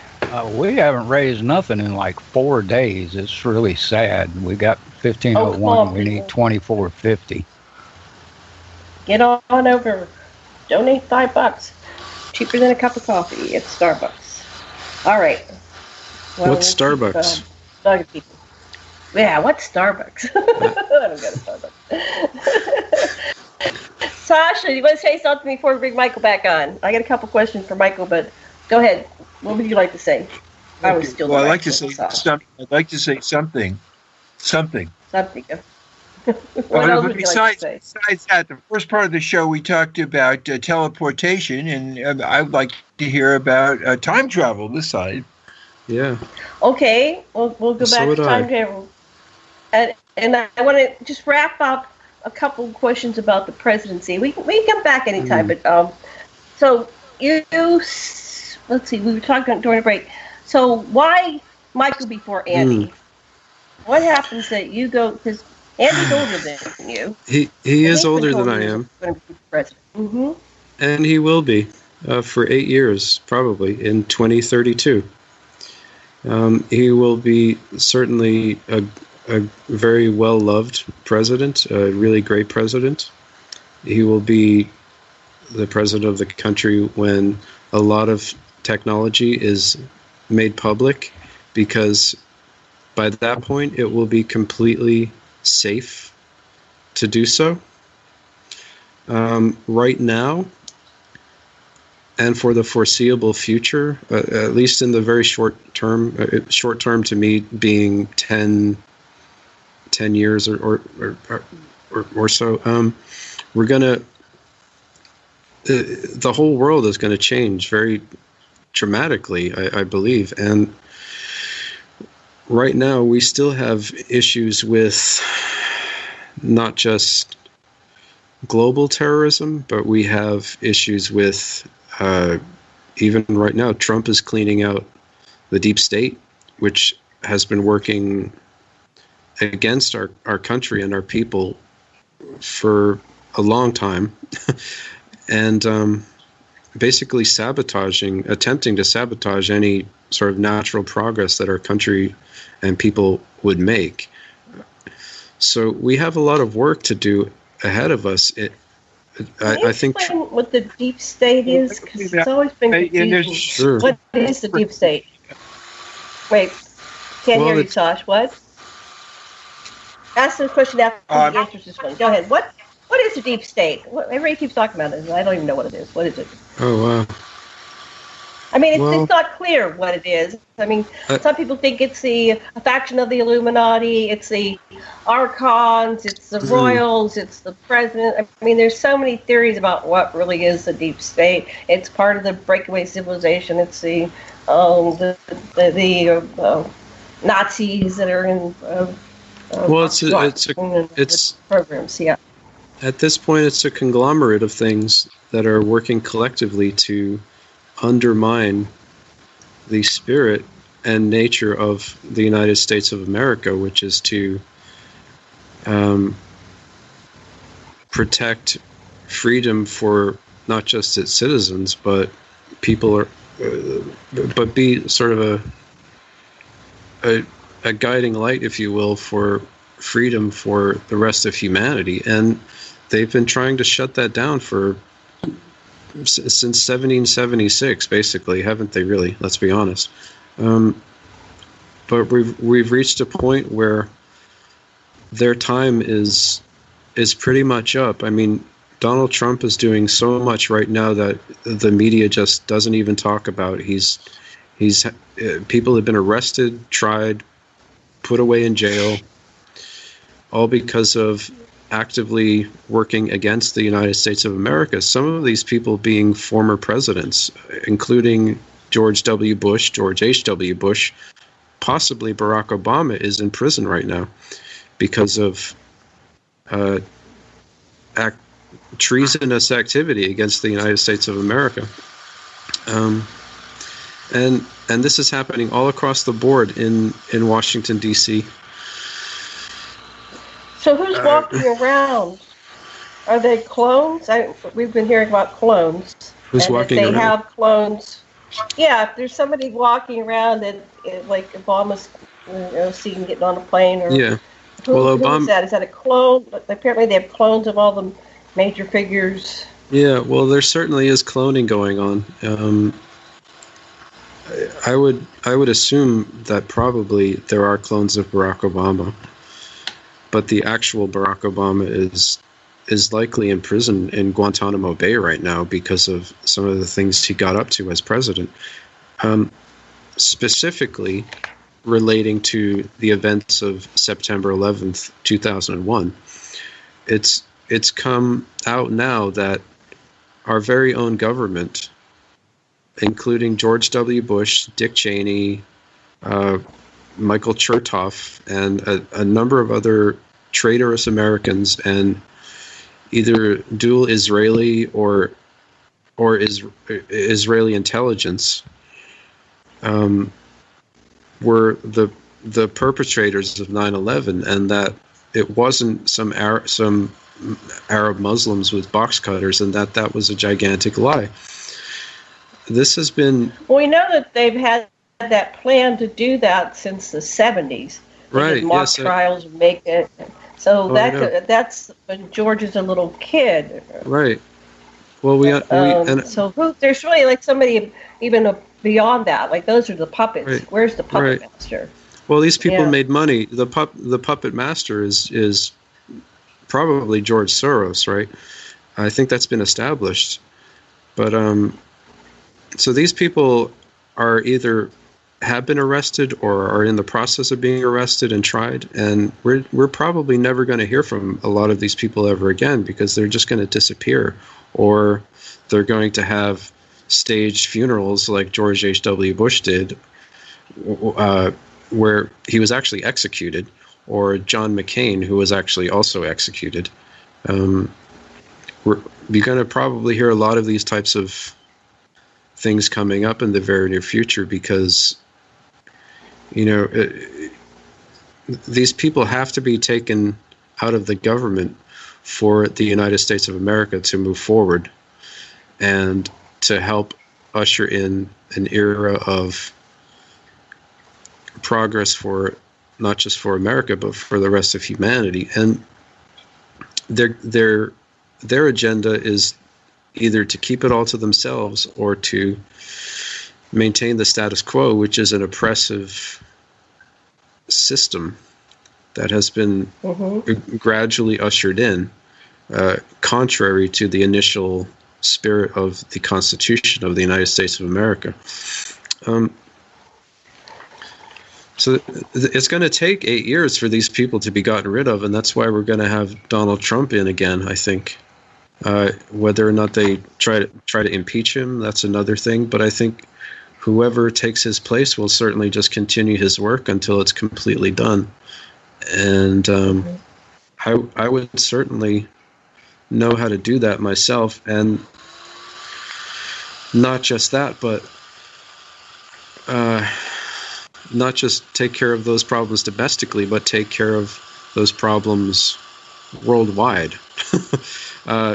We haven't raised nothing in like 4 days. It's really sad. We got 1501. We need 2450. Get on over. Donate $5. Cheaper than a cup of coffee at Starbucks. All right. Well, what's Starbucks? Yeah, what's Starbucks? I don't go to Starbucks. Sasha, you want to say something before we bring Michael back on? I got a couple questions for Michael, but go ahead. What would you like to say? I was still. Well, I'd like to say something. I'd like to say something. Something. Something. Besides that, the first part of the show we talked about teleportation, and I would like to hear about time travel this side. Yeah. Okay, we'll go back to time travel, and I want to just wrap up a couple of questions about the presidency. We can come back anytime, but so you let's see, we were talking during a break. So why Michael before Andy? What happens that you go, because Andy's older than you. He is older than I am. Mm-hmm. And he will be for 8 years, probably, in 2032. He will be certainly a very well-loved president, a really great president. He will be the president of the country when a lot of technology is made public, because by that point it will be completely safe to do so. Right now, and for the foreseeable future, at least in the very short term to me being 10 years or so, we're gonna the whole world is going to change very dramatically, I believe. And right now we still have issues with not just global terrorism, but we have issues with even right now, Trump is cleaning out the deep state, which has been working against our country and our people for a long time. And basically attempting to sabotage any sort of natural progress that our country and people would make. So we have a lot of work to do ahead of us. I think what the deep state is, because it's always been confusing. Sure. What is the deep state? Wait, can't hear you, Sash. What? Ask the question after the answers this one. Go ahead. What is the deep state? Everybody keeps talking about it. I don't even know what it is. What is it? Oh, wow. I mean, it's not clear what it is. I mean, some people think it's a faction of the Illuminati, it's the Archons, it's the Royals, it's the President. I mean, there's so many theories about what really is the deep state. It's part of the breakaway civilization. It's the Nazis that are in. It's programs. Yeah. At this point, it's a conglomerate of things that are working collectively to undermine the spirit and nature of the United States of America, which is to protect freedom for not just its citizens, but but be sort of a guiding light, if you will, for freedom for the rest of humanity. And they've been trying to shut that down since 1776, basically, haven't they? Really? Let's be honest. But we've reached a point where their time is pretty much up. I mean, Donald Trump is doing so much right now that the media just doesn't even talk about. People have been arrested, tried, put away in jail, all because of actively working against the United States of America. Some of these people being former presidents, including George W. Bush, George H.W. Bush, possibly Barack Obama is in prison right now because of treasonous activity against the United States of America. And this is happening all across the board in Washington, D.C. So who's walking around? Are they clones? We've been hearing about clones. Who's walking around? They have clones. Yeah, if there's somebody walking around that, like Obama's seen getting on a plane, or yeah. Who is that? Is that a clone? Apparently, they have clones of all the major figures. Yeah, well, there certainly is cloning going on. I would assume that probably there are clones of Barack Obama. But the actual Barack Obama is likely in prison in Guantanamo Bay right now because of some of the things he got up to as president. specifically relating to the events of September 11th, 2001. It's come out now that our very own government, including George W. Bush, Dick Cheney, Michael Chertoff, and a number of other traitorous Americans and either dual Israeli or Israeli intelligence were the perpetrators of 9/11, and that it wasn't some Arab Muslims with box cutters, and that was a gigantic lie. This has been... Well, we know that they've had that plan to do that since the 70s. Right. Mock yes, trials, make it. So that's when George is a little kid. Right. Well, there's really like somebody even beyond that. Like those are the puppets. Right. Where's the puppet master? Well, these people made money. The puppet master is probably George Soros, right? I think that's been established. But so these people are either have been arrested or are in the process of being arrested and tried, and we're probably never going to hear from a lot of these people ever again because they're just going to disappear, or they're going to have staged funerals like George H.W. Bush did, where he was actually executed, or John McCain, who was actually also executed. You're going to probably hear a lot of these types of things coming up in the very near future because, these people have to be taken out of the government for the United States of America to move forward and to help usher in an era of progress for not just for America but for the rest of humanity. And their agenda is either to keep it all to themselves or to maintain the status quo, which is an oppressive system that has been gradually ushered in, contrary to the initial spirit of the Constitution of the United States of America. So it's going to take 8 years for these people to be gotten rid of, and that's why we're going to have Donald Trump in again, I think. Whether or not they try to impeach him, that's another thing. But I think whoever takes his place will certainly just continue his work until it's completely done. And I would certainly know how to do that myself, and not just that, but not just take care of those problems domestically, but take care of those problems worldwide.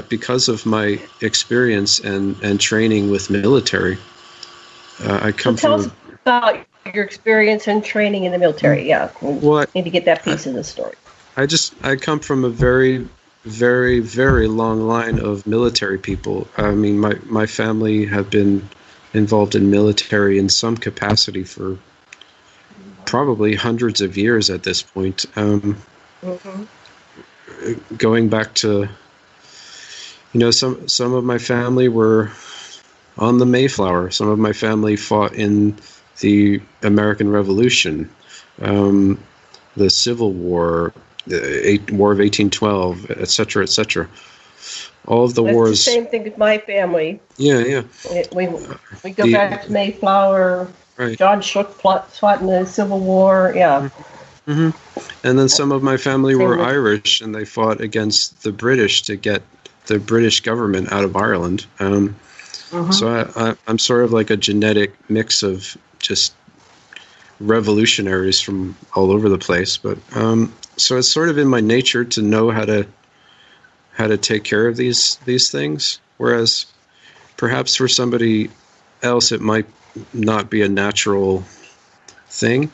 Because of my experience and training with military, I come tell us about your experience and training in the military. Yeah, we need to get that piece of the story. I come from a very, very, very long line of military people. I mean, my family have been involved in military in some capacity for probably hundreds of years at this point. Going back to, some of my family were on the Mayflower. Some of my family fought in the American Revolution, the Civil War, the War of 1812, etc., etc. All of the wars. It's the same thing with my family. Yeah. We go back to Mayflower. Right. John Shook fought in the Civil War. Yeah. Mm-hmm. And then some of my family were Irish, and they fought against the British to get the British government out of Ireland. So I'm sort of like a genetic mix of just revolutionaries from all over the place. But so it's sort of in my nature to know how to take care of these things. Whereas perhaps for somebody else, it might not be a natural thing.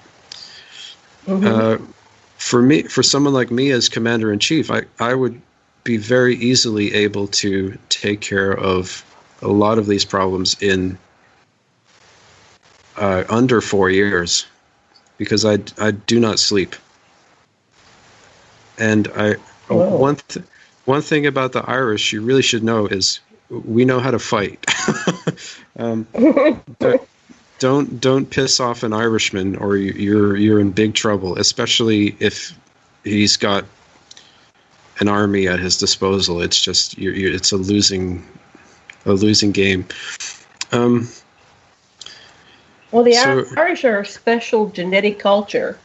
For someone like me as commander-in-chief, I would be very easily able to take care of a lot of these problems in under 4 years, because I do not sleep. And one thing about the Irish you really should know is we know how to fight. don't piss off an Irishman, or you're in big trouble, especially if he's got an army at his disposal. It's just it's a losing game. Well, the Irish are a special genetic culture.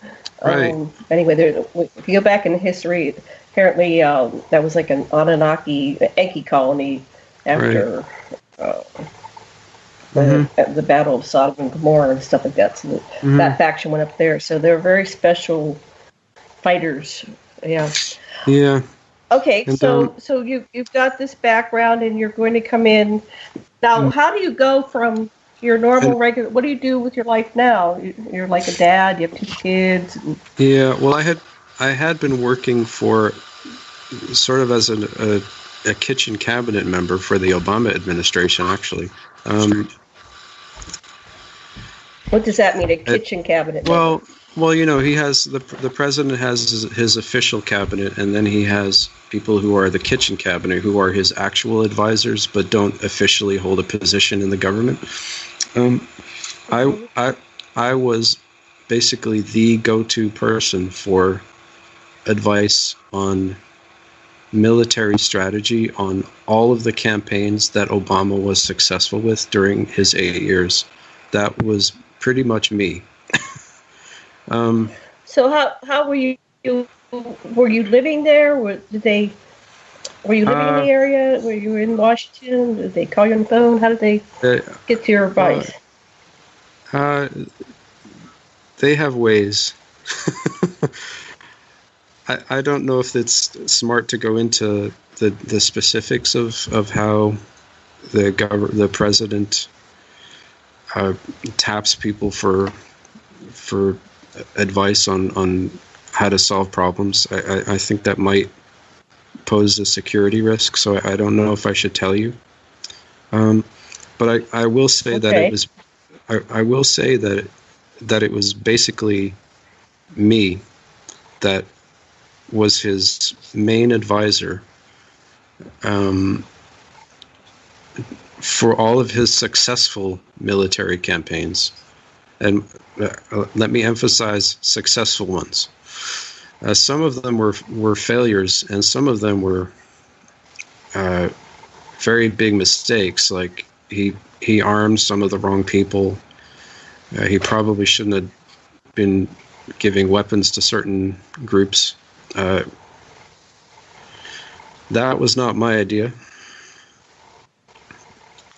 Right. Anyway, if you go back in history, apparently that was like an Anunnaki Enki colony after the Battle of Sodom and Gomorrah and stuff like that. So that faction went up there. So they're very special fighters. Yeah. Yeah. Okay, And, so you've got this background, and you're going to come in. Now, how do you go from your normal regular? What do you do with your life now? You're like a dad. You have 2 kids. Yeah. Well, I had been working for sort of as a kitchen cabinet member for the Obama administration, actually. What does that mean, a kitchen cabinet member? Well, he has the president has his official cabinet, and then he has people who are the kitchen cabinet, who are his actual advisors, but don't officially hold a position in the government. I was basically the go-to person for advice on military strategy on all of the campaigns that Obama was successful with during his 8 years. That was pretty much me. So how were you? Were you living there? Were you living in the area? Were you in Washington? Did they call you on the phone? How did they get to your advice? They have ways. I don't know if it's smart to go into the specifics of how the president taps people for advice on how to solve problems. I think that might pose a security risk, so I don't know if I should tell you. But I will say that it was. I will say that it was basically me that was his main advisor for all of his successful military campaigns. And let me emphasize successful ones. Some of them were failures, and some of them were very big mistakes. Like he armed some of the wrong people. He probably shouldn't have been giving weapons to certain groups. That was not my idea.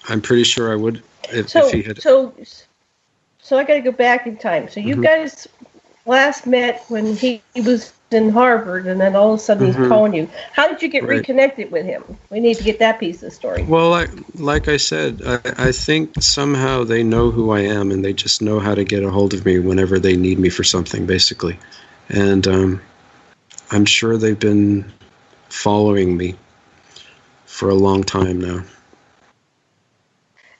I'm pretty sure I would if he had. So I got to go back in time. So you guys last met when he was in Harvard, and then all of a sudden he's calling you. How did you get reconnected with him? We need to get that piece of the story. Well, like I said, I think somehow they know who I am, and they just know how to get a hold of me whenever they need me for something, basically. And I'm sure they've been following me for a long time now.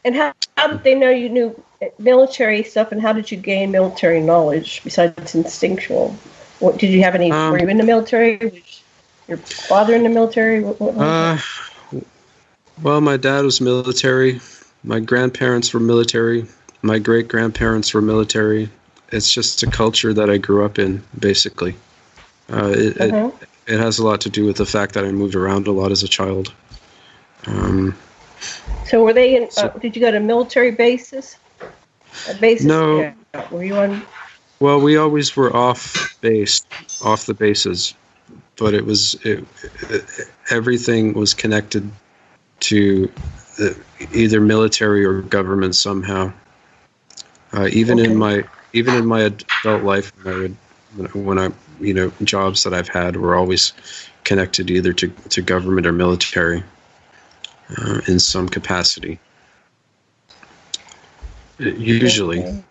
And how did they know you knew military stuff, and how did you gain military knowledge besides instinctual? What did you have any? Were you in the military? Was your father in the military? What well, my dad was military. My grandparents were military. My great grandparents were military. It's just a culture that I grew up in, basically. It has a lot to do with the fact that I moved around a lot as a child. So were they in? Did you go to military bases? No. Yeah. Were you on? Well, we always were off the bases, but everything was connected to either military or government somehow. Even in my adult life, when jobs that I've had were always connected either to government or military in some capacity. Usually.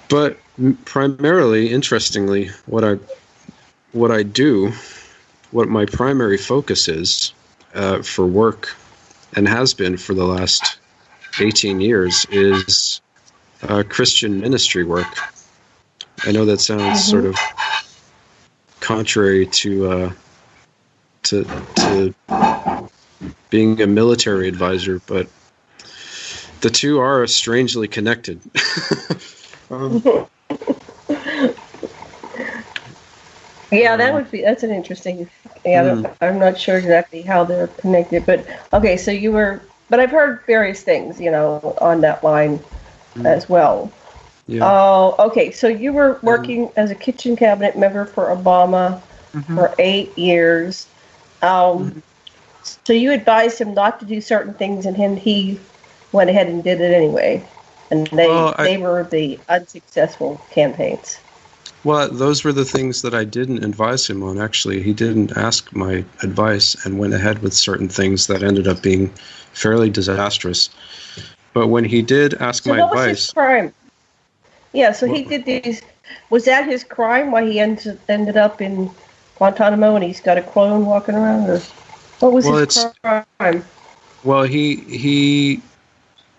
But primarily, interestingly, what I do, what my primary focus is for work, and has been for the last 18 years, is Christian ministry work. I know that sounds sort of contrary to being a military advisor, but The two are strangely connected. Yeah, that's an interesting. Yeah, I'm not sure exactly how they're connected, but okay. So but I've heard various things, on that line as well. Yeah. Oh, okay. So you were working as a kitchen cabinet member for Obama for 8 years. So you advised him not to do certain things, and he went ahead and did it anyway. And they were the unsuccessful campaigns. Well, those were the things that I didn't advise him on, actually. He didn't ask my advice and went ahead with certain things that ended up being fairly disastrous. But when he did ask my advice... So what was his crime? Yeah, so he did these... Was that his crime, why he ended up in Guantanamo and he's got a clone walking around? Or what was his crime? Well, he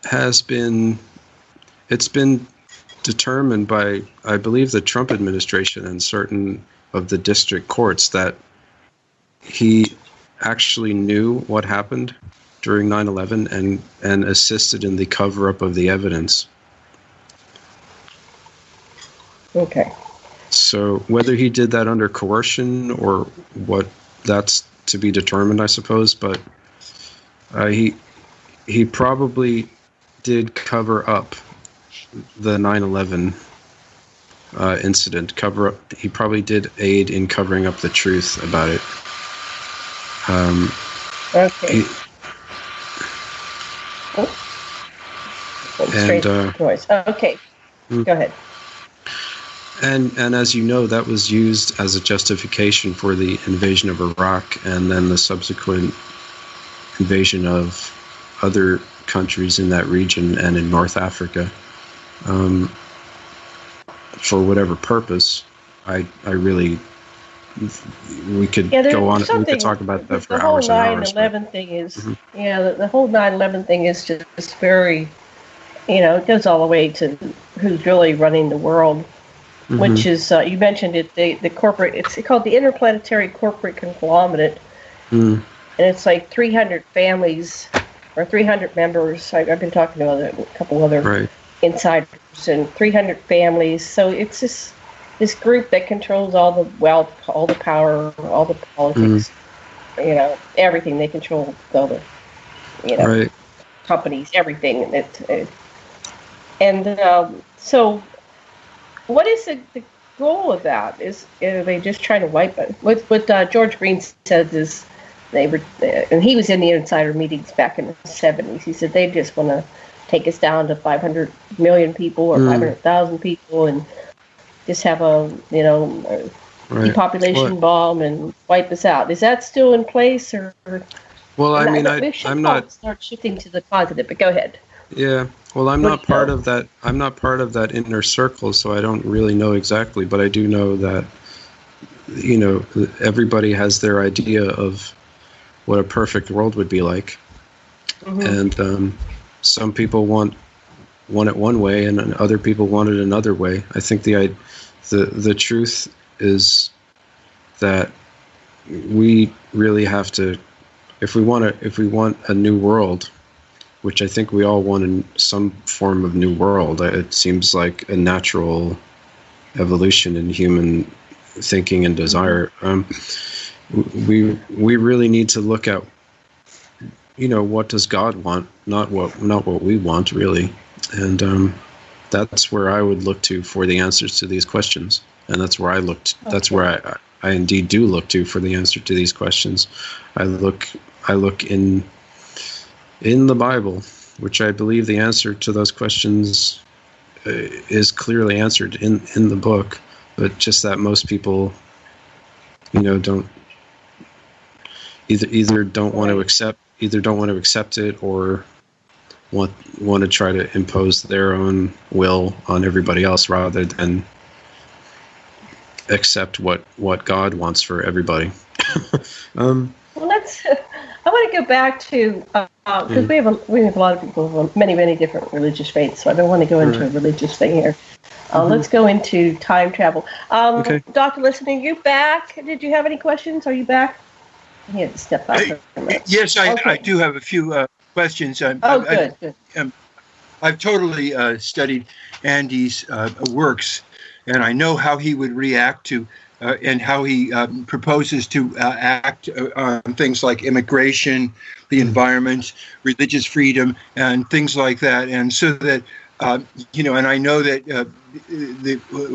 has been... It's been determined by, I believe, the Trump administration and certain of the district courts that he actually knew what happened during 9/11 and assisted in the cover-up of the evidence. Okay. So whether he did that under coercion or what, that's to be determined, I suppose. But he probably did cover up the 9/11 incident. He probably did aid in covering up the truth about it. Okay. Okay. Go ahead. And as you know, that was used as a justification for the invasion of Iraq and then the subsequent invasion of other countries in that region and in North Africa. For whatever purpose, I really, we could go on. We could talk about that for hours and hours. The whole 9/11 thing is, the whole 9/11 thing is just very, it goes all the way to who's really running the world, which is you mentioned it, the corporate. It's called the Interplanetary Corporate Conglomerate, and it's like 300 families or 300 members. I've been talking to a couple other insiders and 300 families. So it's this group that controls all the wealth, all the power, all the politics, everything. They control all the, companies, everything. So what is the goal of that? Are they just trying to wipe it? What George Green says is they were, and he was in the insider meetings back in the 70s. He said they just want to take us down to 500 million people or 500,000 people and just have a depopulation bomb and wipe us out. Is that still in place, or? Well, I mean, I'm not start shifting to the positive, but go ahead. Yeah, well, I'm not part of that. I'm not part of that inner circle, so I don't really know exactly. But I do know that everybody has their idea of what a perfect world would be like, and some people want it one way, and other people want it another way. I think the truth is that we really have to, if we want a new world, which I think we all want in some form of new world. It seems like a natural evolution in human thinking and desire. We really need to look at, what does God want, not what we want, really. And that's where I would look to for the answers to these questions. And that's where I looked. Okay. That's where I indeed do look to for the answer to these questions. I look in the Bible, which I believe the answer to those questions is clearly answered in the book, but just that most people, don't either don't want to accept it or want to try to impose their own will on everybody else rather than accept what God wants for everybody. Well, I want to go back to because we have a lot of people of many different religious faiths, so I don't want to go into a religious thing here. Let's go into time travel. Okay. Dr. Listening, you back? Did you have any questions? Are you back? He had to step out. Yes, I do have a few questions. Good. I've totally studied Andy's works, and I know how he would react to and how he proposes to act on things like immigration, the environment, religious freedom, and things like that. And so that, and I know that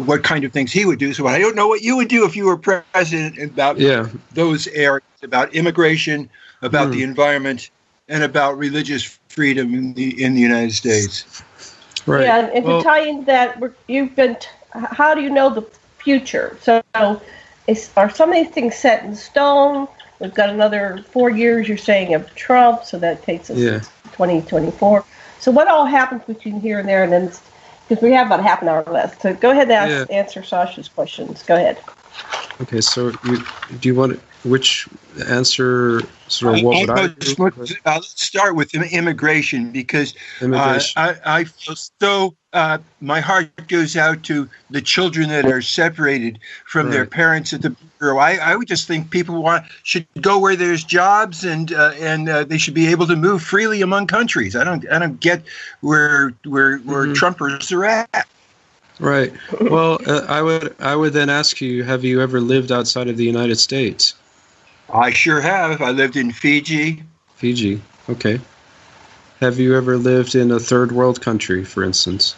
what kind of things he would do. So I don't know what you would do if you were president about those areas, about immigration, about the environment, and about religious freedom in the United States. Right. Yeah, and to tie in that, how do you know the future? So are some of these things set in stone? We've got another 4 years, you're saying, of Trump, so that takes us to 2024. So what all happens between here and there? And then, because we have about half an hour left. So go ahead and answer Sasha's questions. Go ahead. Okay, so do you want which answer? Sort of what would I do? Let's start with immigration, because I feel so. My heart goes out to the children that are separated from their parents at the bureau. I would just think people should go where there's jobs, and they should be able to move freely among countries. I don't get where Trumpers are at. Right. Well, I would then ask you: have you ever lived outside of the United States? I sure have. I lived in Fiji. Fiji. Okay. Have you ever lived in a third world country, for instance?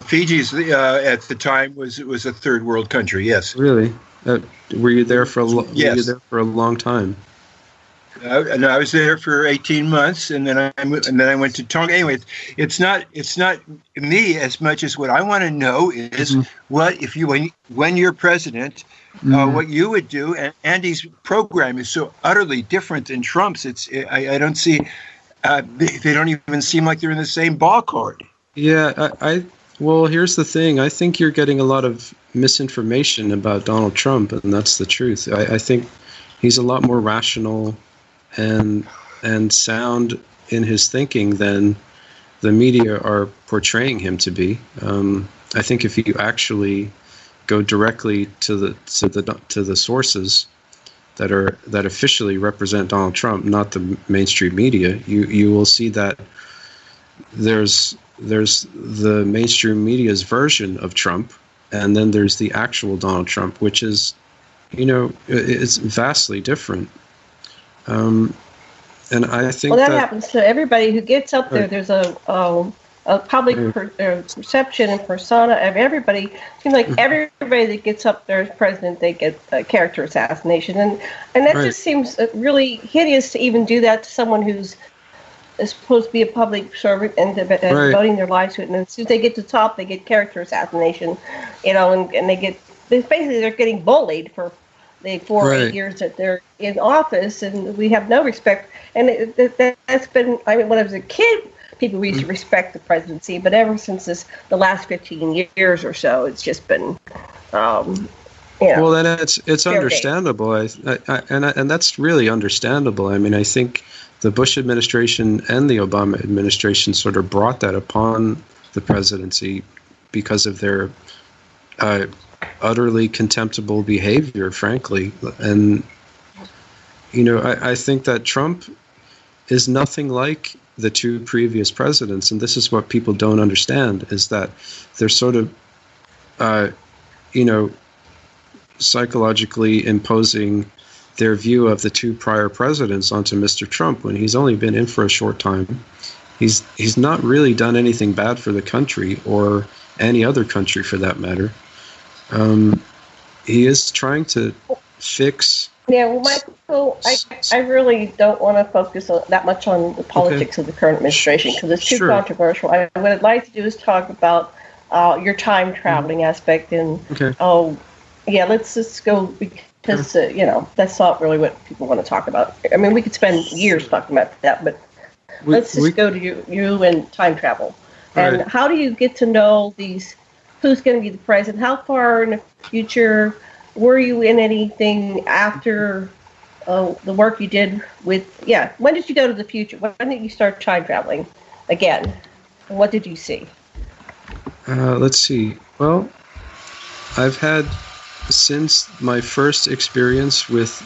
Fiji's at the time was a third world country. Yes. Really? Were you there for Were you there for a long time? No, I was there for 18 months, and then I went to Tonga. Anyway, it's not me as much as what I want to know is what if you when you're president, what you would do. And Andy's program is so utterly different than Trump's. I don't see they don't even seem like they're in the same ballpark. Yeah, well, here's the thing. I think you're getting a lot of misinformation about Donald Trump, and that's the truth. I think he's a lot more rational and sound in his thinking than the media are portraying him to be. I think if you actually go directly to the sources that officially represent Donald Trump, not the mainstream media, you will see that there's the mainstream media's version of Trump, and then there's the actual Donald Trump, which is, it's vastly different. And I think that happens to everybody who gets up there. There's a public perception and persona of everybody. It seems like everybody that gets up there as president, they get a character assassination, and that just seems really hideous to even do that to someone who's supposed to be a public servant and devoting their lives to it. And as soon as they get to the top, they get character assassination, and they're getting bullied for the 4 or 8 years that they're in office, and we have no respect. And that's been, when I was a kid, people used to respect the presidency, but ever since the last 15 years or so, it's just been, Well, then it's understandable, and that's really understandable. I mean, I think the Bush administration and the Obama administration sort of brought that upon the presidency because of their utterly contemptible behavior, frankly. And, I think that Trump is nothing like the two previous presidents. And this is what people don't understand, is that they're sort of, psychologically imposing their view of the two prior presidents onto Mr. Trump when he's only been in for a short time. He's not really done anything bad for the country, or any other country for that matter. He is trying to fix... Yeah, well, Michael, I really don't want to focus that much on the politics of the current administration, because it's too controversial. What I'd like to do is talk about your time traveling aspect. And let's just go, because that's not really what people want to talk about. I mean, we could spend years talking about that, but let's just go to you and time travel. And how do you get to know who's going to be the president? How far in the future? Were you in anything after the work you did with... when did you go to the future? When did you start time traveling again? And what did you see? Let's see. Well, I've had, since my first experience with,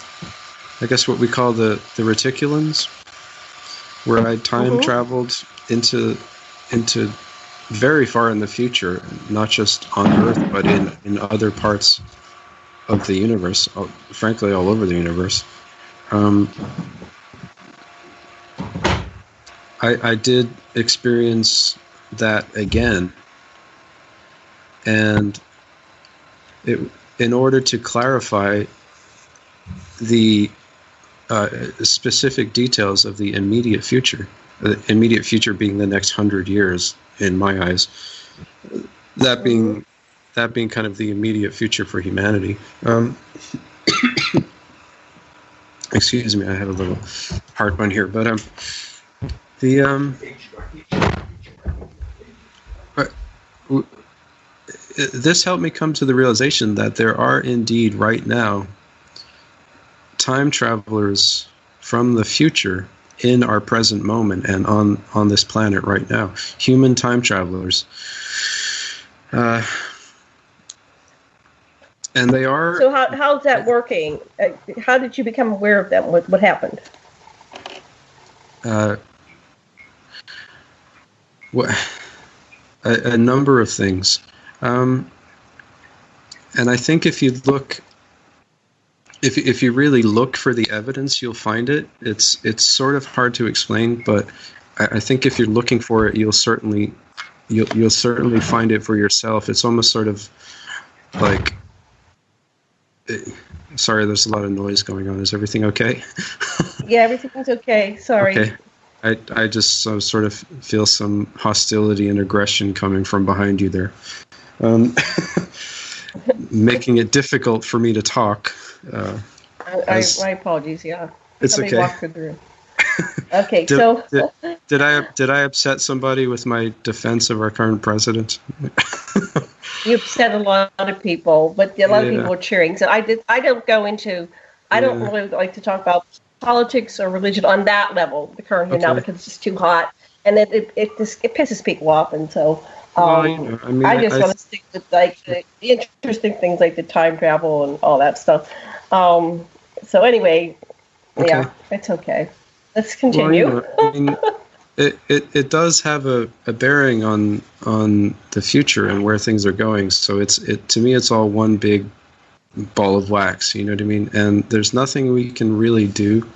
I guess what we call the reticulans, where I time traveled into very far in the future, not just on Earth, but in other parts of the universe, frankly, all over the universe. I did experience that again, and in order to clarify the specific details of the immediate future being the next 100 years, in my eyes, that being kind of the immediate future for humanity. Excuse me, I had a little heartburn here, but this helped me come to the realization that there are indeed right now time travelers from the future in our present moment and on this planet right now. Human time travelers. And they are... So how's that working? How did you become aware of them? What happened? A number of things. And I think if you look... If you really look for the evidence, you'll find it. It's sort of hard to explain, but I think if you're looking for it, you'll certainly find it for yourself. It's almost sort of like... Sorry, there's a lot of noise going on. Is everything okay? Yeah, everything's okay. Sorry. Okay. I just sort of feel some hostility and aggression coming from behind you there. Making it difficult for me to talk. My apologies. Yeah, it's let me okay. walk through the room. Okay, did I upset somebody with my defense of our current president? You upset a lot of people, but a lot of people are cheering. So I don't go into. I don't really like to talk about politics or religion on that level. The current now, because it's just too hot, and it pisses people off, and so. I just want to stick with like the interesting things like the time travel and all that stuff. So anyway, yeah, it's okay. Let's continue. Well, it does have a bearing on the future and where things are going. So to me it's all one big ball of wax. You know what I mean? And there's nothing we can really do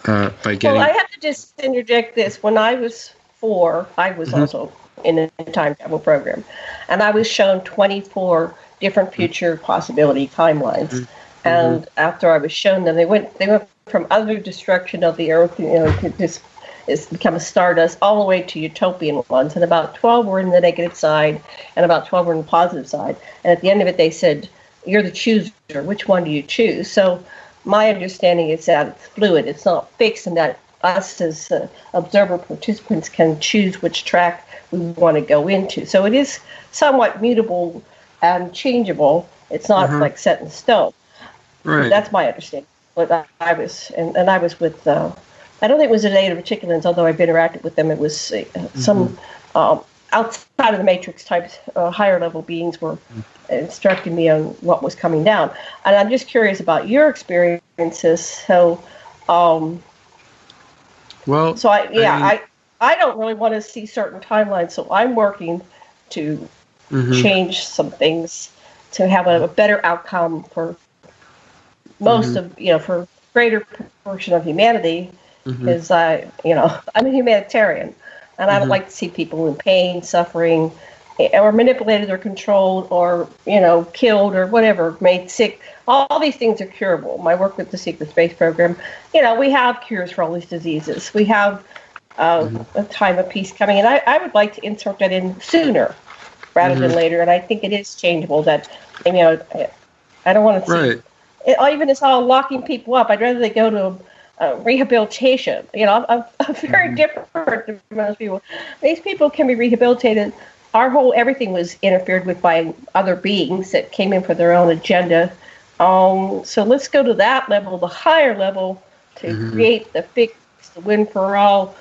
by getting. Well, I have to just interject this. When I was 4, I was also in a time travel program, and I was shown 24 different future possibility timelines. And after I was shown them, they went from utter destruction of the earth, to this is become a stardust, all the way to utopian ones. And about 12 were in the negative side, and about 12 were in the positive side. And at the end of it, they said, "You're the chooser. Which one do you choose?" So my understanding is that it's fluid. It's not fixed, and that us as observer participants can choose which track we want to go into. So it is somewhat mutable and changeable. It's not like set in stone. Right. That's my understanding. But I was, and I was with, I don't think it was the native reticulans, although I've interacted with them. It was some outside of the matrix type, higher level beings were instructing me on what was coming down. And I'm just curious about your experiences. So, I don't really want to see certain timelines, so I'm working to change some things to have a better outcome for most of, for greater proportion of humanity, because I'm a humanitarian, and I don't like to see people in pain, suffering, or manipulated or controlled or, killed or whatever, made sick. All these things are curable. My work with the Secret Space Program, we have cures for all these diseases. We have a time of peace coming, and I would like to insert that in sooner rather than later. And I think it is changeable. That I don't want to see even it's all locking people up. I'd rather they go to rehabilitation. I'm very different than most people. These people can be rehabilitated. Everything was interfered with by other beings that came in for their own agenda. So let's go to that level, the higher level, to create the fix, the win for all.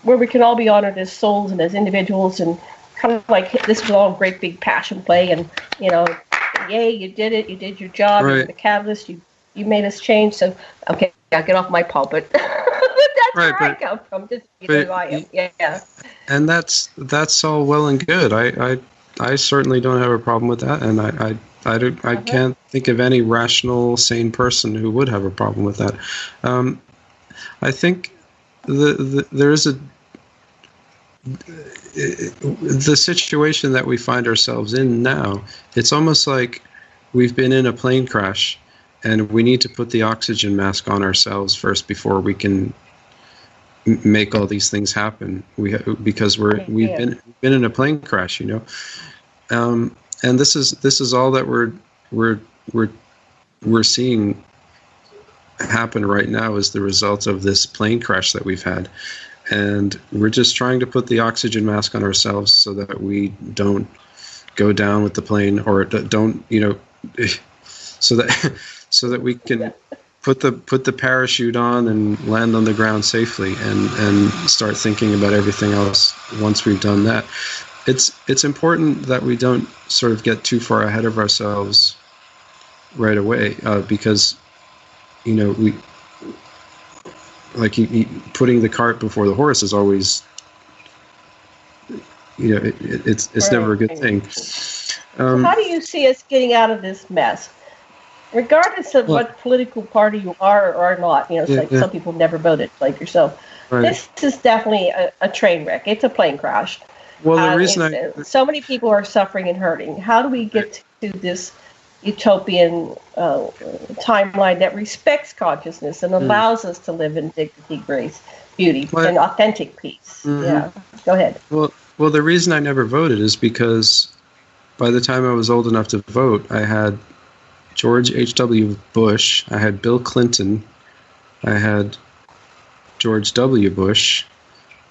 Where we can all be honored as souls and as individuals, and kind of like this was all great big passion play, and yay, you did it, you did your job, you're the catalyst, you made us change. So okay, I'll get off my pulpit. where I come from. Just who I am. Yeah. And that's all well and good. I certainly don't have a problem with that, and I can't think of any rational, sane person who would have a problem with that. I think there is the situation that we find ourselves in now. It's almost like we've been in a plane crash, and we need to put the oxygen mask on ourselves first before we can make all these things happen. Because we've been in a plane crash, you know. And this is all that we're seeing happen right now as the result of this plane crash that we've had, and we're just trying to put the oxygen mask on ourselves so that we don't go down with the plane, or don't, you know, so that we can put the parachute on and land on the ground safely, and start thinking about everything else once we've done that. It's important that we don't sort of get too far ahead of ourselves right away, because, you know, we putting the cart before the horse is always, you know, it's never a good thing. How do you see us getting out of this mess? Regardless of what political party you are or are not, you know, some people have never voted, like yourself. Right. This is definitely a train wreck. It's a plane crash. Well, the reason so many people are suffering and hurting. How do we get to this utopian timeline that respects consciousness and allows us to live in dignity, grace, beauty, and authentic peace? Mm-hmm. Yeah, go ahead. Well, the reason I never voted is because by the time I was old enough to vote, I had George H.W. Bush, I had Bill Clinton, I had George W. Bush,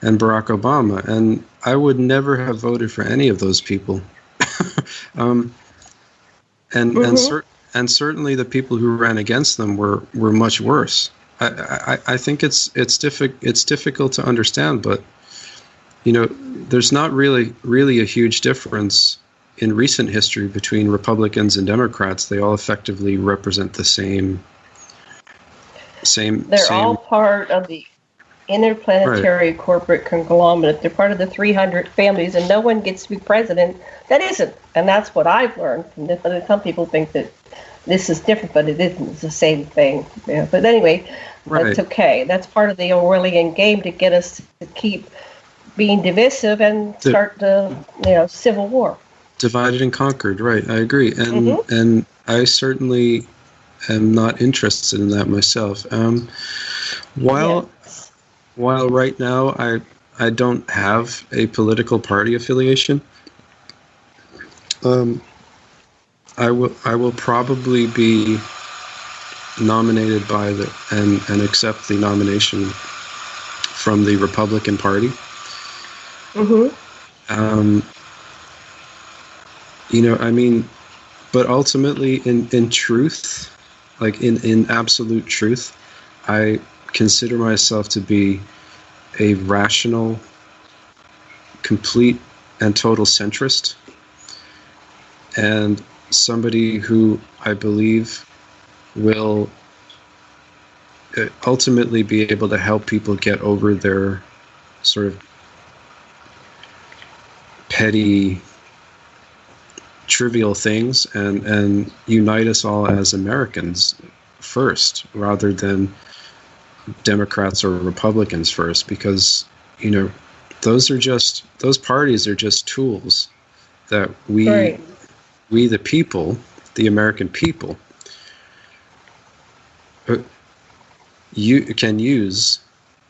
and Barack Obama, and I would never have voted for any of those people. And certainly the people who ran against them were much worse. I think it's difficult to understand, but, you know, there's not really a huge difference in recent history between Republicans and Democrats. They all effectively represent the same. They're all part of the interplanetary corporate conglomerate. They're part of the 300 families, and no one gets to be president that isn't. And that's what I've learned from this. Some people think that this is different, but it isn't. It's the same thing. Yeah. But anyway, that's okay. That's part of the Orwellian game to get us to keep being divisive and start the civil war. Divided and conquered, right? I agree, and I certainly am not interested in that myself. While right now I don't have a political party affiliation, I will probably be nominated by and accept the nomination from the Republican Party. You know, I mean, but ultimately, in truth, like in absolute truth, I consider myself to be a rational, complete and total centrist, and somebody who I believe will ultimately be able to help people get over their sort of petty, trivial things and unite us all as Americans first, rather than Democrats or Republicans first, because, you know, those parties are just tools that we the people, the American people, you can use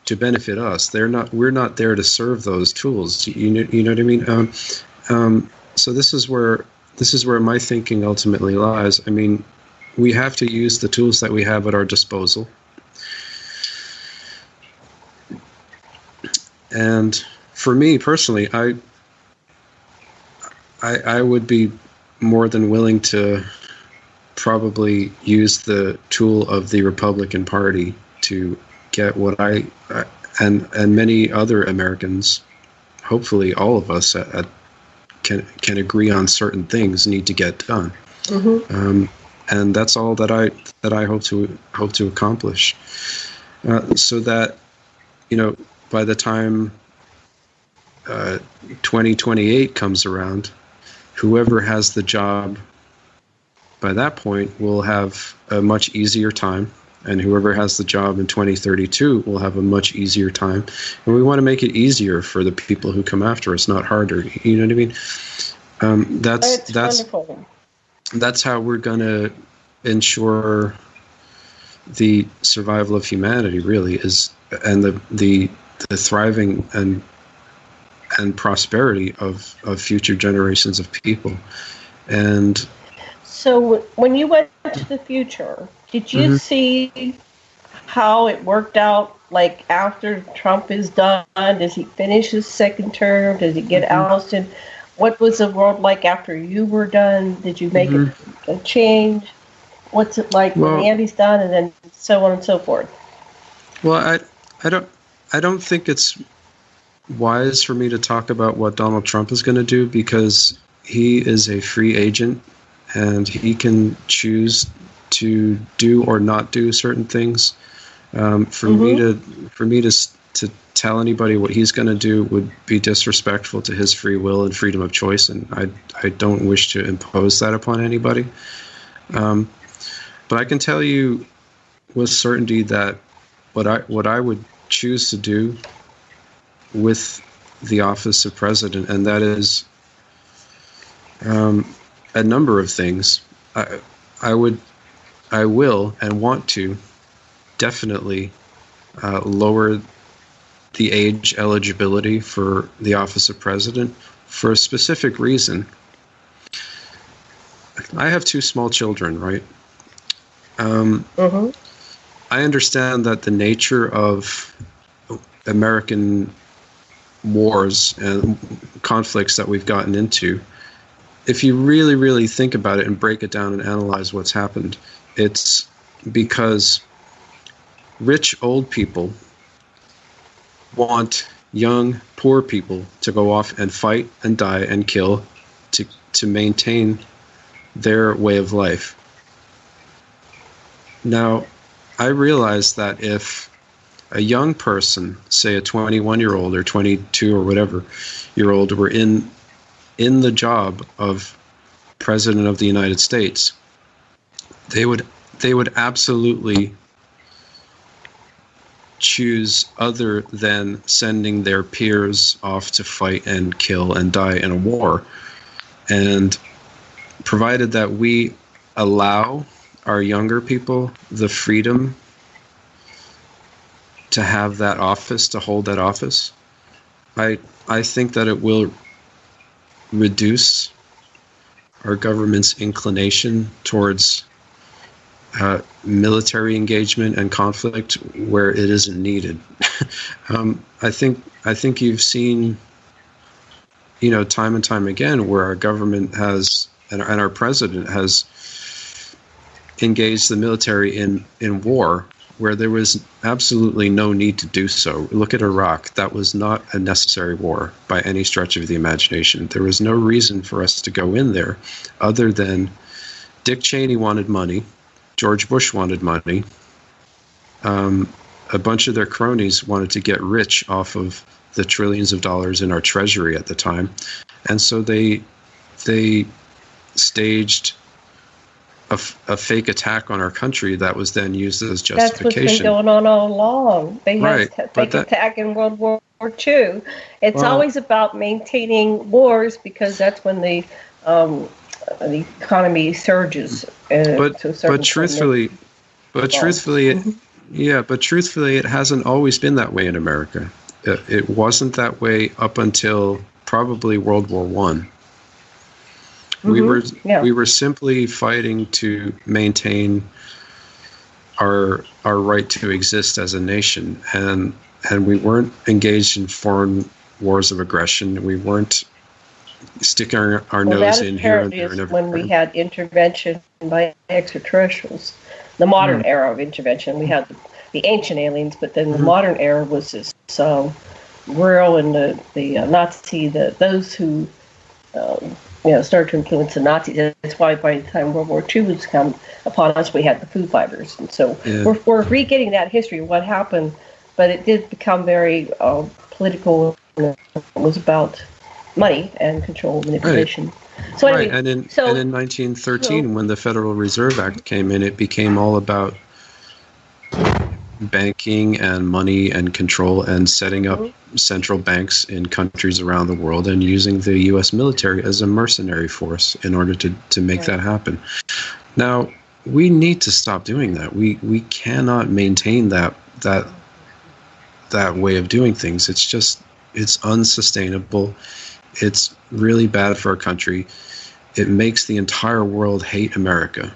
to benefit us. We're not there to serve those tools. You know what I mean? So this is where my thinking ultimately lies. I mean, we have to use the tools that we have at our disposal. And for me personally, I would be more than willing to probably use the tool of the Republican Party to get what I and many other Americans, hopefully all of us, can agree on certain things need to get done. And that's all that I hope to accomplish, so that by the time 2028 comes around, whoever has the job by that point will have a much easier time, and whoever has the job in 2032 will have a much easier time. And we want to make it easier for the people who come after us, not harder. You know what I mean? That's wonderful. That's how we're going to ensure the survival of humanity, really, and the thriving and prosperity of future generations of people. And so when you went to the future, did you see how it worked out, like after Trump is done? Does he finish his second term? Does he get ousted? What was the world like after you were done? Did you make a change? What's it like when Andy's done, and then so on and so forth? Well, I don't think it's wise for me to talk about what Donald Trump is going to do, because he is a free agent and he can choose to do or not do certain things. For me to tell anybody what he's going to do would be disrespectful to his free will and freedom of choice, and I don't wish to impose that upon anybody. But I can tell you with certainty that what I would choose to do with the office of president, and that is a number of things. I will and want to definitely lower the age eligibility for the office of president for a specific reason. I have 2 small children, right? I understand that the nature of American wars and conflicts that we've gotten into, if you really, really think about it and break it down and analyze what's happened, it's because rich old people want young poor people to go off and fight and die and kill to maintain their way of life. Now, I realize that if a young person, say a 21-year-old or 22 or whatever year old, were in the job of President of the United States, they would absolutely choose other than sending their peers off to fight and kill and die in a war. And provided that we allow our younger people the freedom to have that office, to hold that office, I think that it will reduce our government's inclination towards military engagement and conflict where it isn't needed. I think you've seen, time and time again where our government has and our president has engaged the military in war where there was absolutely no need to do so. Look at Iraq. That was not a necessary war by any stretch of the imagination. There was no reason for us to go in there other than Dick Cheney wanted money, George Bush wanted money, a bunch of their cronies wanted to get rich off of the trillions of dollars in our treasury at the time, and so they staged a fake attack on our country that was then used as justification. That's what's been going on all along. They had a fake attack in World War II. It's always about maintaining wars because that's when the economy surges. But truthfully, it hasn't always been that way in America. It wasn't that way up until probably World War I. We were simply fighting to maintain our right to exist as a nation, and we weren't engaged in foreign wars of aggression. We weren't sticking our nose in here and there and everywhere. When we had intervention by extraterrestrials, the modern era of intervention. We had the ancient aliens, but then the modern era was this Guerrero and the Nazi, those who started to influence the Nazis. That's why by the time World War II was come upon us, we had the Foo Fighters. And so we're re-getting that history of what happened but it did become very political. It was about money and control and manipulation. Right. So anyway, and in 1913, when the Federal Reserve Act came in, it became all about banking and money and control and setting up central banks in countries around the world and using the U.S. military as a mercenary force in order to make that happen. Now, we need to stop doing that. We cannot maintain that way of doing things. It's unsustainable. It's really bad for our country. It makes the entire world hate America.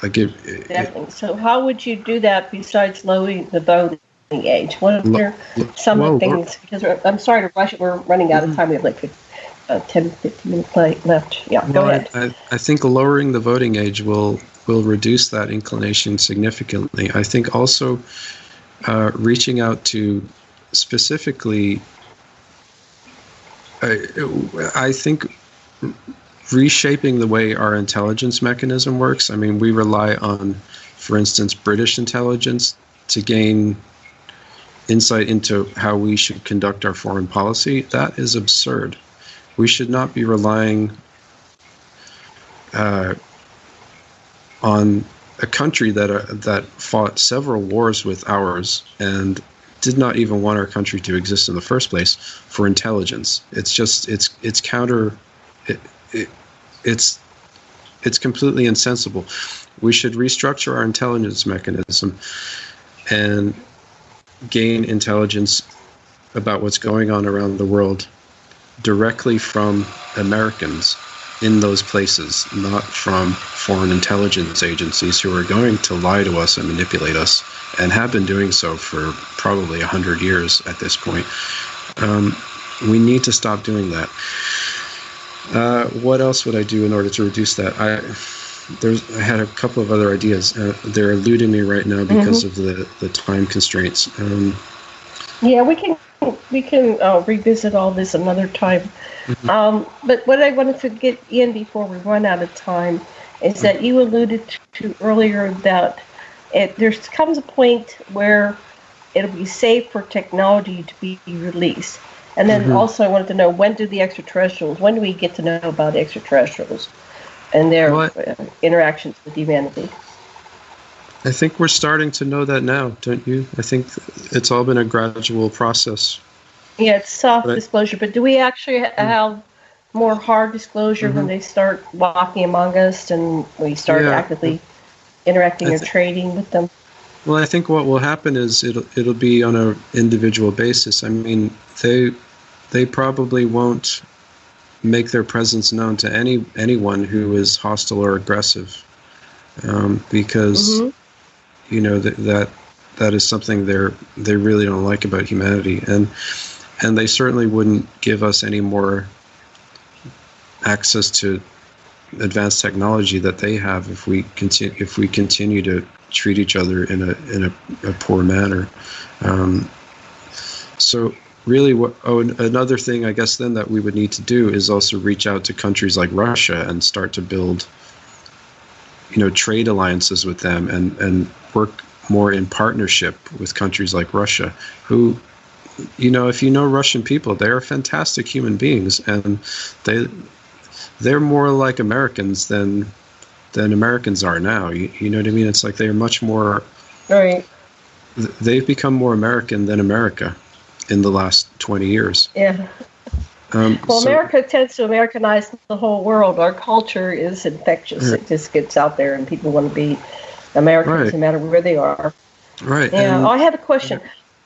Exactly. So how would you do that besides lowering the voting age? What are some of the things? Because I'm sorry to rush it. We're running out of time. We have like 10, 15 minutes left. Yeah, go ahead. I think lowering the voting age will reduce that inclination significantly. I think also reaching out to specifically, I think reshaping the way our intelligence mechanism works. I mean, we rely on, for instance, British intelligence to gain insight into how we should conduct our foreign policy. That is absurd. We should not be relying on a country that fought several wars with ours and did not even want our country to exist in the first place for intelligence. It's just it's counter. It's completely insensible. We should restructure our intelligence mechanism and gain intelligence about what's going on around the world directly from Americans in those places, not from foreign intelligence agencies who are going to lie to us and manipulate us, and have been doing so for probably 100 years at this point. We need to stop doing that. What else would I do in order to reduce that? I had a couple of other ideas. They're eluding me right now because of the time constraints. Yeah, we can revisit all this another time. But what I wanted to get in before we run out of time is that you alluded to earlier that there comes a point where it'll be safe for technology to be released. And then also I wanted to know, when do we get to know about extraterrestrials and their interactions with humanity? I think we're starting to know that now, don't you? I think it's all been a gradual process. Yeah, it's soft disclosure, but do we actually have more hard disclosure when they start walking among us and we start actively interacting or trading with them? Well, I think what will happen is it'll be on an individual basis. I mean, they probably won't make their presence known to anyone who is hostile or aggressive, because you know that is something they really don't like about humanity, and they certainly wouldn't give us any more access to advanced technology that they have if we continue to treat each other in a poor manner. So really, another thing I guess then that we would need to do is also reach out to countries like Russia and start to build, trade alliances with them and work more in partnership with countries like Russia, who, if you know Russian people, they are fantastic human beings, and they're more like Americans than Americans are now. You know what I mean? It's like they're much more. Right. They've become more American than America in the last 20 years. Yeah. America tends to Americanize the whole world. Our culture is infectious. It just gets out there, and people want to be Americans no matter where they are. Right. Yeah. I have a question.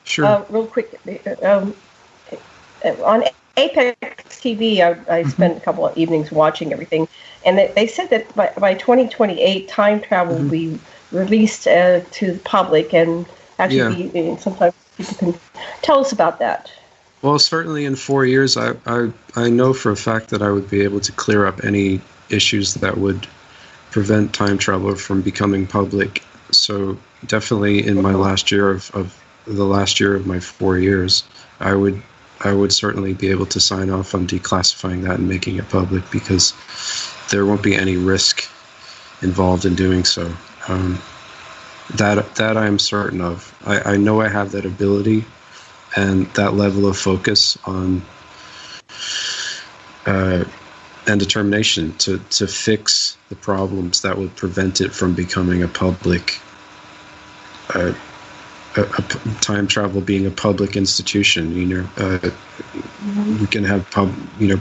Sure. Real quick. On Apex TV, I spent a couple of evenings watching everything, and they said that by 2028, time travel will be released to the public, and actually sometimes people can tell us about that. Well, certainly in 4 years, I know for a fact that I would be able to clear up any issues that would prevent time travel from becoming public. So definitely in my last year of my 4 years, I would certainly be able to sign off on declassifying that and making it public, because there won't be any risk involved in doing so. That I'm certain of. I know I have that ability and that level of focus on and determination to fix the problems that would prevent it from becoming a public time travel being a public institution. We can have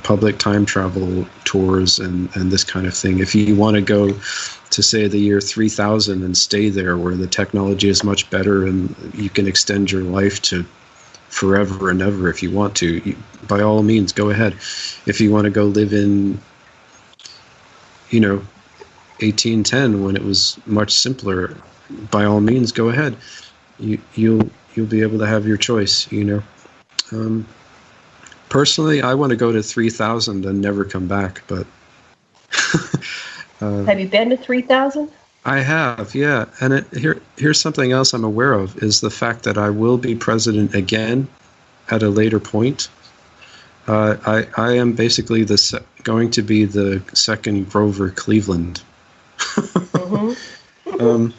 public time travel tours and this kind of thing. If you want to go to, say, the year 3000 and stay there, where the technology is much better and you can extend your life to forever and ever if you want to, by all means, go ahead. If you want to go live in 1810 when it was much simpler, by all means, go ahead. You'll be able to have your choice. Personally, I want to go to 3000 and never come back. But have you been to 3000? I have, yeah. And here's something else I'm aware of, is the fact that I will be president again at a later point. I am basically going to be the second Grover Cleveland. Mm-hmm.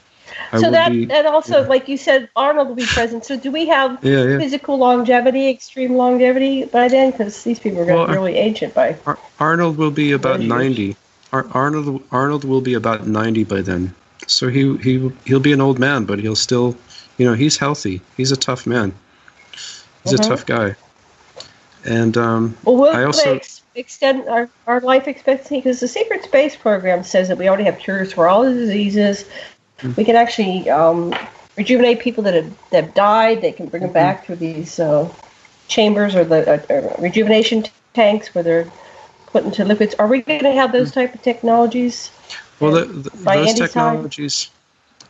So that also, like you said, Arnold will be present. So do we have physical longevity, extreme longevity by then? Because these people are going to be really ancient by. Arnold will be about 90. Arnold will be about 90 by then. So he'll be an old man, but he'll still, he's healthy. He's a tough man. He's a tough guy. And I also extend our life expectancy, because the secret space program says that we already have cures for all the diseases. We can actually rejuvenate people that have died. They can bring them back through these chambers or the rejuvenation tanks where they're put into liquids. Are we going to have those type of technologies? Well, those technologies,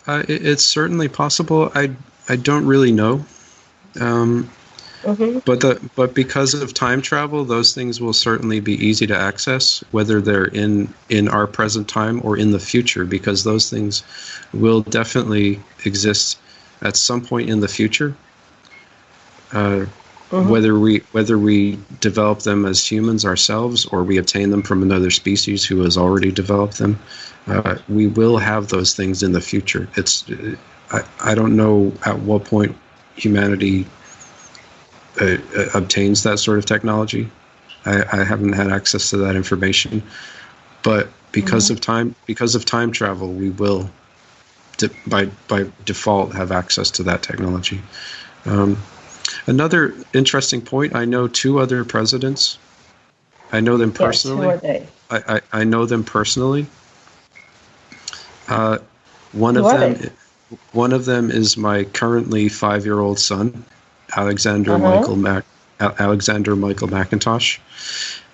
it's certainly possible. I don't really know. But because of time travel, those things will certainly be easy to access, whether they're in our present time or in the future, because those things will definitely exist at some point in the future. Whether we develop them as humans ourselves or we obtain them from another species who has already developed them, we will have those things in the future. I don't know at what point humanity obtains that sort of technology. I haven't had access to that information, but because of time travel, we will by default have access to that technology. Another interesting point, I know two other presidents. I know them personally. Yes, who are they? I know them personally. One of them is my currently 5-year-old son, Alexander Michael Macintosh,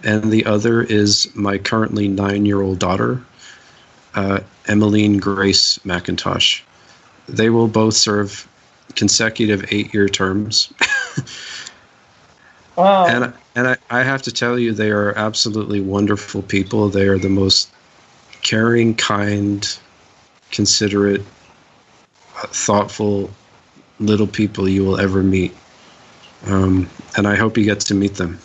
and the other is my currently 9-year-old daughter, Emmeline Grace Macintosh. They will both serve consecutive 8-year terms. Wow. And I have to tell you, they are absolutely wonderful people. They are the most caring, kind, considerate, thoughtful little people you will ever meet. And I hope you get to meet them.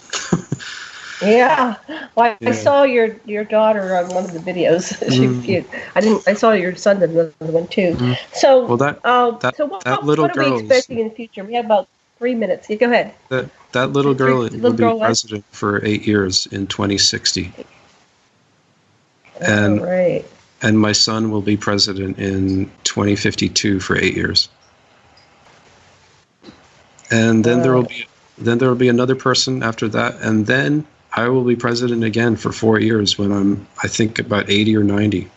Yeah. Well, I saw your daughter on one of the videos. She's cute. I saw your son in the other one too. So, what are we expecting in the future? We have about 3 minutes. Yeah, go ahead. That little girl will be president for 8 years in 2060. And my son will be president in 2052 for 8 years. And then there will be another person after that, and then I will be president again for 4 years when I'm, I think, about 80 or 90.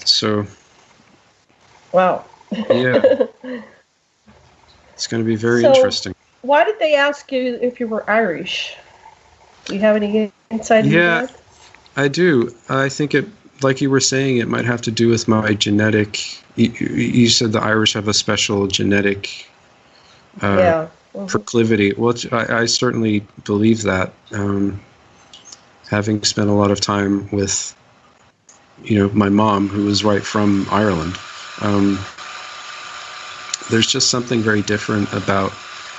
So. Wow. Yeah. It's going to be very interesting. Why did they ask you if you were Irish? Do you have any insight into that? Yeah, I do. I think it, like you were saying, it might have to do with my genetic. You said the Irish have a special genetic proclivity. Well, I certainly believe that. Having spent a lot of time with, my mom, who was right from Ireland, there's just something very different about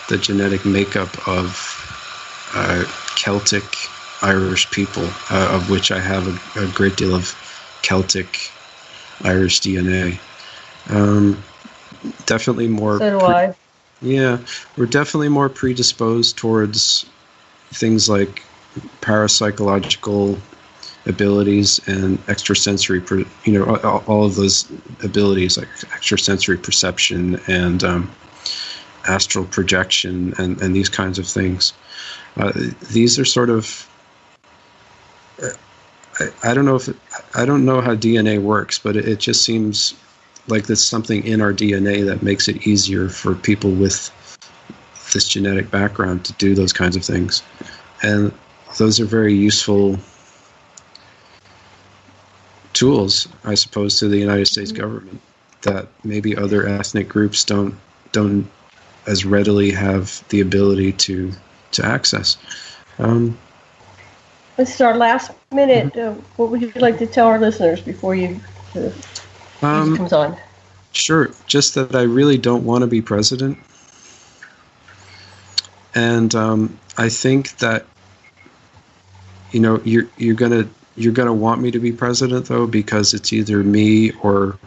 the genetic makeup of Celtic Irish people, of which I have a great deal of Celtic Irish DNA. Definitely more. So do I. Yeah, we're definitely more predisposed towards things like parapsychological abilities and extrasensory, all of those abilities like extrasensory perception and astral projection and these kinds of things. These are sort of, I don't know how DNA works, but it just seems like there's something in our DNA that makes it easier for people with this genetic background to do those kinds of things. And those are very useful tools, I suppose, to the United States government that maybe other ethnic groups don't as readily have the ability to access. This is our last minute. What would you like to tell our listeners before you comes on? Sure. Just that I really don't want to be president, and I think that you're gonna want me to be president though, because it's either me or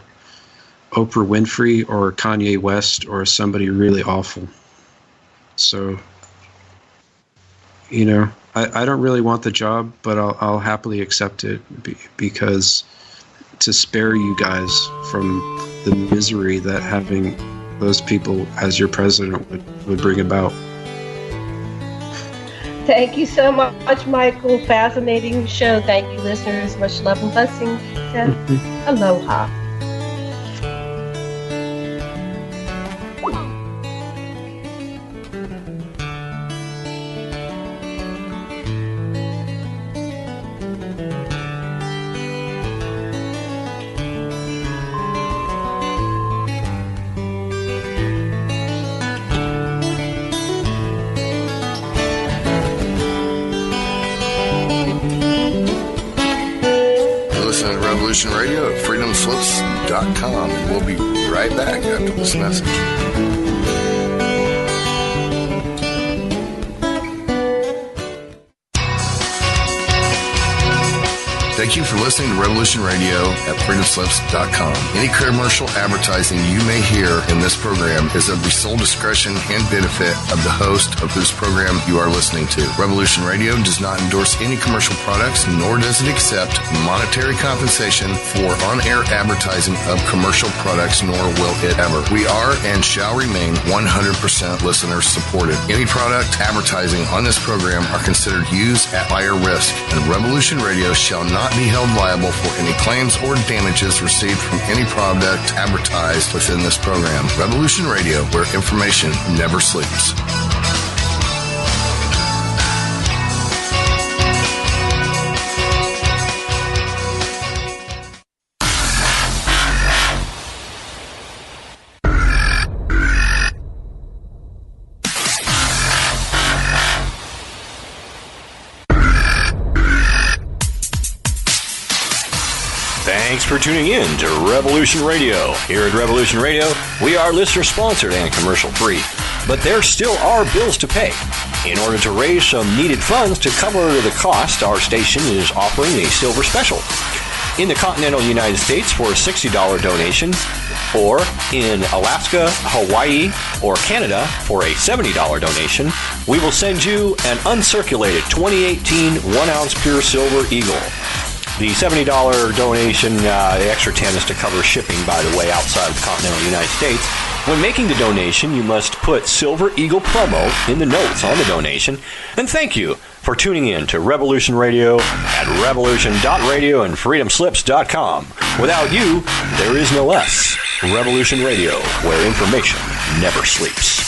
Oprah Winfrey or Kanye West or somebody really awful. So I don't really want the job, but I'll happily accept it because to spare you guys from the misery that having those people as your president would bring about. Thank you so much, Michael. Fascinating show. Thank you, listeners. Much love and blessings. Aloha. Radio at freedomslips.com, and we'll be right back after this message. Thank you for listening to Revolution Radio at freedomslips.com. Any commercial advertising you may hear in this program is of the sole discretion and benefit of the host of whose program you are listening to. Revolution Radio does not endorse any commercial products, nor does it accept monetary compensation for on-air advertising of commercial products, nor will it ever. We are and shall remain 100% listener supported. Any product advertising on this program are considered used at higher risk, and Revolution Radio shall not be held liable for any claims or damages received from any product advertised within this program. Revolution Radio, where information never sleeps. Thanks for tuning in to Revolution Radio. Here at Revolution Radio, we are listener-sponsored and commercial-free, but there still are bills to pay. In order to raise some needed funds to cover the cost, our station is offering a silver special. In the continental United States for a $60 donation, or in Alaska, Hawaii, or Canada for a $70 donation, we will send you an uncirculated 2018 1-ounce pure silver Eagle. The $70 donation, the extra 10 is to cover shipping, by the way, outside of the continental United States. When making the donation, you must put Silver Eagle promo in the notes on the donation. And thank you for tuning in to Revolution Radio at revolution.radio and freedomslips.com. Without you, there is no us. Revolution Radio, where information never sleeps.